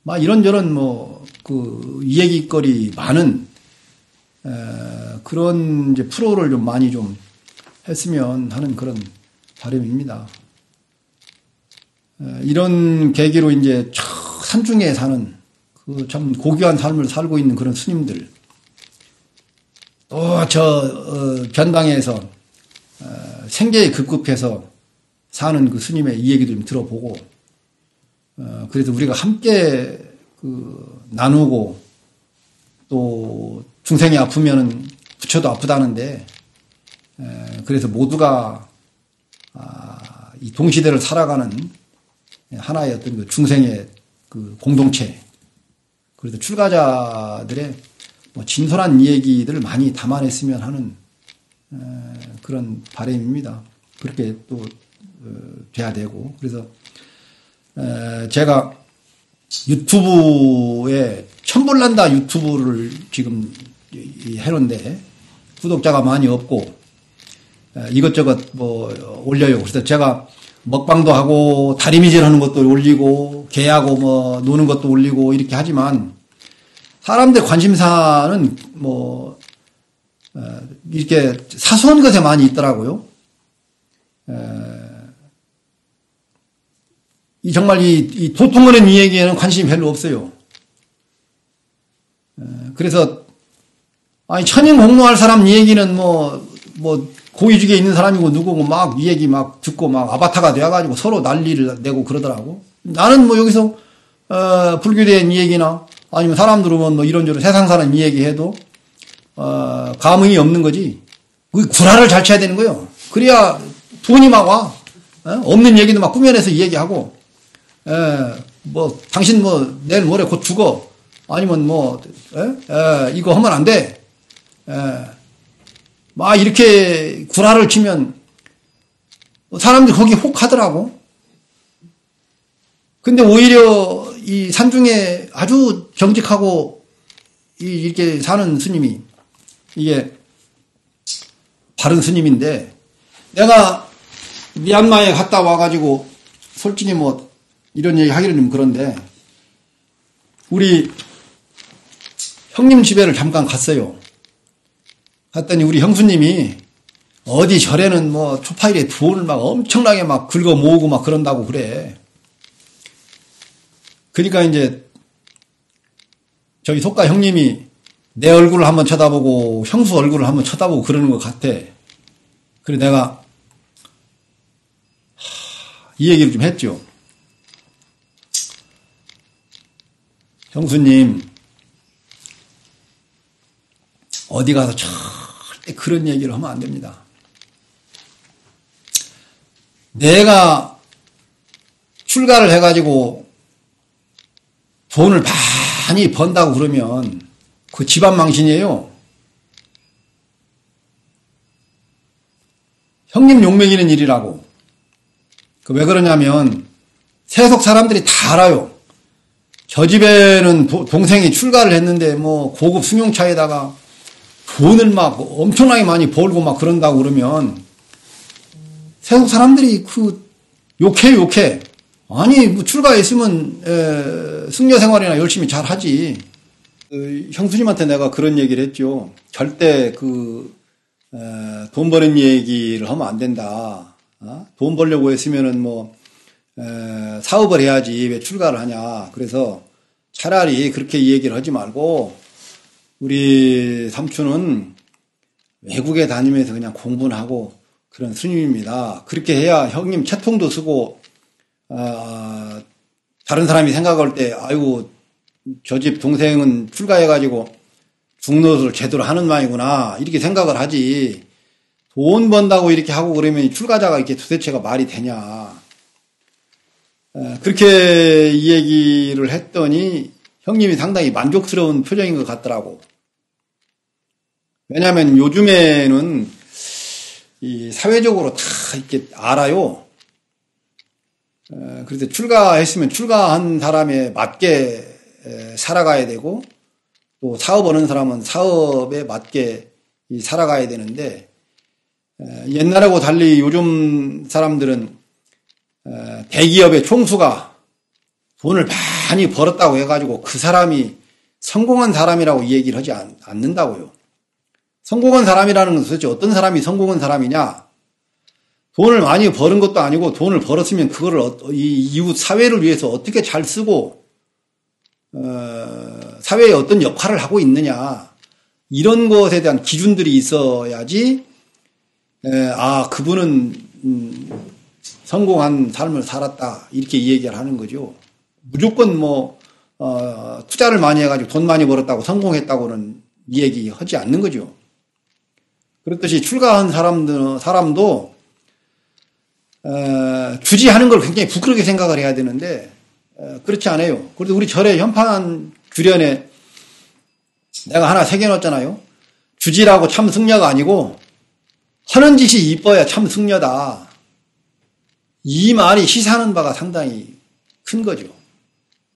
막 이런저런 뭐, 이야기거리 많은, 그런 이제 프로를 좀 많이 좀 했으면 하는 그런 바람입니다. 이런 계기로 이제 산중에 사는 그 참 고귀한 삶을 살고 있는 그런 스님들, 또 변방에서 생계에 급급해서 사는 그 스님의 이야기도 좀 들어보고, 그래서 우리가 함께 나누고 또 중생이 아프면은 부처도 아프다는데, 그래서 모두가 이 동시대를 살아가는 하나의 어떤 그 중생의 그 공동체, 그래서 출가자들의 뭐 진솔한 얘기들을 많이 담아냈으면 하는 그런 바람입니다. 그렇게 또 돼야 되고, 그래서 제가 유튜브에 천불난다 유튜브를 지금 해놓은데 구독자가 많이 없고 이것저것 뭐 올려요. 그래서 제가 먹방도 하고 다리미질 하는 것도 올리고 개하고 뭐 노는 것도 올리고 이렇게 하지만 사람들 관심사는 뭐 이렇게 사소한 것에 많이 있더라고요. 정말 이 도통거리는 이 얘기에는 관심이 별로 없어요. 그래서 아니 천인 공노할 사람 이 얘기는 뭐 고위직에 있는 사람이고 누구고 막 이 얘기 막 듣고 막 아바타가 되어가지고 서로 난리를 내고 그러더라고. 나는 뭐 여기서 불교된 이 얘기나 아니면 사람들 오면 뭐 이런저런 세상 사람 이 얘기해도 감흥이 없는 거지. 그 구라를 잘 쳐야 되는 거예요. 그래야 돈이 막 와. 없는 얘기도 막 꾸며내서 이 얘기하고 뭐 당신 뭐 내일 모레 곧 죽어. 아니면 뭐 이거 하면 안 돼. 막 이렇게 구라를 치면 사람들이 거기 혹 하더라고. 근데 오히려 이 산중에 아주 정직하고 이렇게 사는 스님이 이게 바른 스님인데 내가 미얀마에 갔다 와가지고 솔직히 뭐 이런 얘기 하기는 좀 그런데 우리 형님 집에를 잠깐 갔어요. 갔더니 우리 형수님이 어디 절에는 뭐 초파일에 돈을 막 엄청나게 막 긁어 모으고 막 그런다고 그래. 그러니까 이제 저기 속가 형님이 내 얼굴을 한번 쳐다보고 형수 얼굴을 한번 쳐다보고 그러는 것 같아. 그래 내가 이 얘기를 좀 했죠. 형수님 어디 가서 절대 그런 얘기를 하면 안 됩니다. 내가 출가를 해가지고 돈을 많이 번다고 그러면 그 집안 망신이에요. 형님 욕먹이는 일이라고. 왜 그러냐면 세속 사람들이 다 알아요. 저 집에는 동생이 출가를 했는데 뭐 고급 승용차에다가 돈을 막 엄청나게 많이 벌고 막 그런다고 그러면 세속 사람들이 욕해. 아니 뭐 출가했으면 승려 생활이나 열심히 잘 하지. 형수님한테 내가 그런 얘기를 했죠. 절대 돈 버는 얘기를 하면 안 된다. 돈 벌려고 했으면은 뭐 사업을 해야지 왜 출가를 하냐. 그래서 차라리 그렇게 얘기를 하지 말고 우리 삼촌은 외국에 다니면서 그냥 공부는 하고 그런 스님입니다. 그렇게 해야 형님 채통도 쓰고 다른 사람이 생각할 때 아이고 저 집 동생은 출가해가지고 중노릇을 제대로 하는 마이구나 이렇게 생각을 하지. 돈 번다고 이렇게 하고 그러면 출가자가 이렇게 도대체가 말이 되냐. 그렇게 이 얘기를 했더니 형님이 상당히 만족스러운 표정인 것 같더라고. 왜냐하면 요즘에는 이 사회적으로 다 이렇게 알아요. 그래서 출가했으면 출가한 사람에 맞게 살아가야 되고 또 사업하는 사람은 사업에 맞게 살아가야 되는데 옛날하고 달리 요즘 사람들은 대기업의 총수가 돈을 많이 벌었다고 해가지고 그 사람이 성공한 사람이라고 얘기를 하지 않는다고요. 성공한 사람이라는 건 도대체 어떤 사람이 성공한 사람이냐? 돈을 많이 버는 것도 아니고 돈을 벌었으면 그거를 이 이웃 사회를 위해서 어떻게 잘 쓰고 사회에 어떤 역할을 하고 있느냐 이런 것에 대한 기준들이 있어야지 그분은 성공한 삶을 살았다 이렇게 얘기를 하는 거죠. 무조건 뭐 투자를 많이 해가지고 돈 많이 벌었다고 성공했다고는 얘기하지 않는 거죠. 그렇듯이 출가한 사람도 주지하는 걸 굉장히 부끄럽게 생각을 해야 되는데 그렇지 않아요. 그래도 우리 절의 현판 주련에 내가 하나 새겨놨잖아요. 주지라고 참 승려가 아니고 하는 짓이 이뻐야 참 승려다. 이 말이 시사하는 바가 상당히 큰 거죠.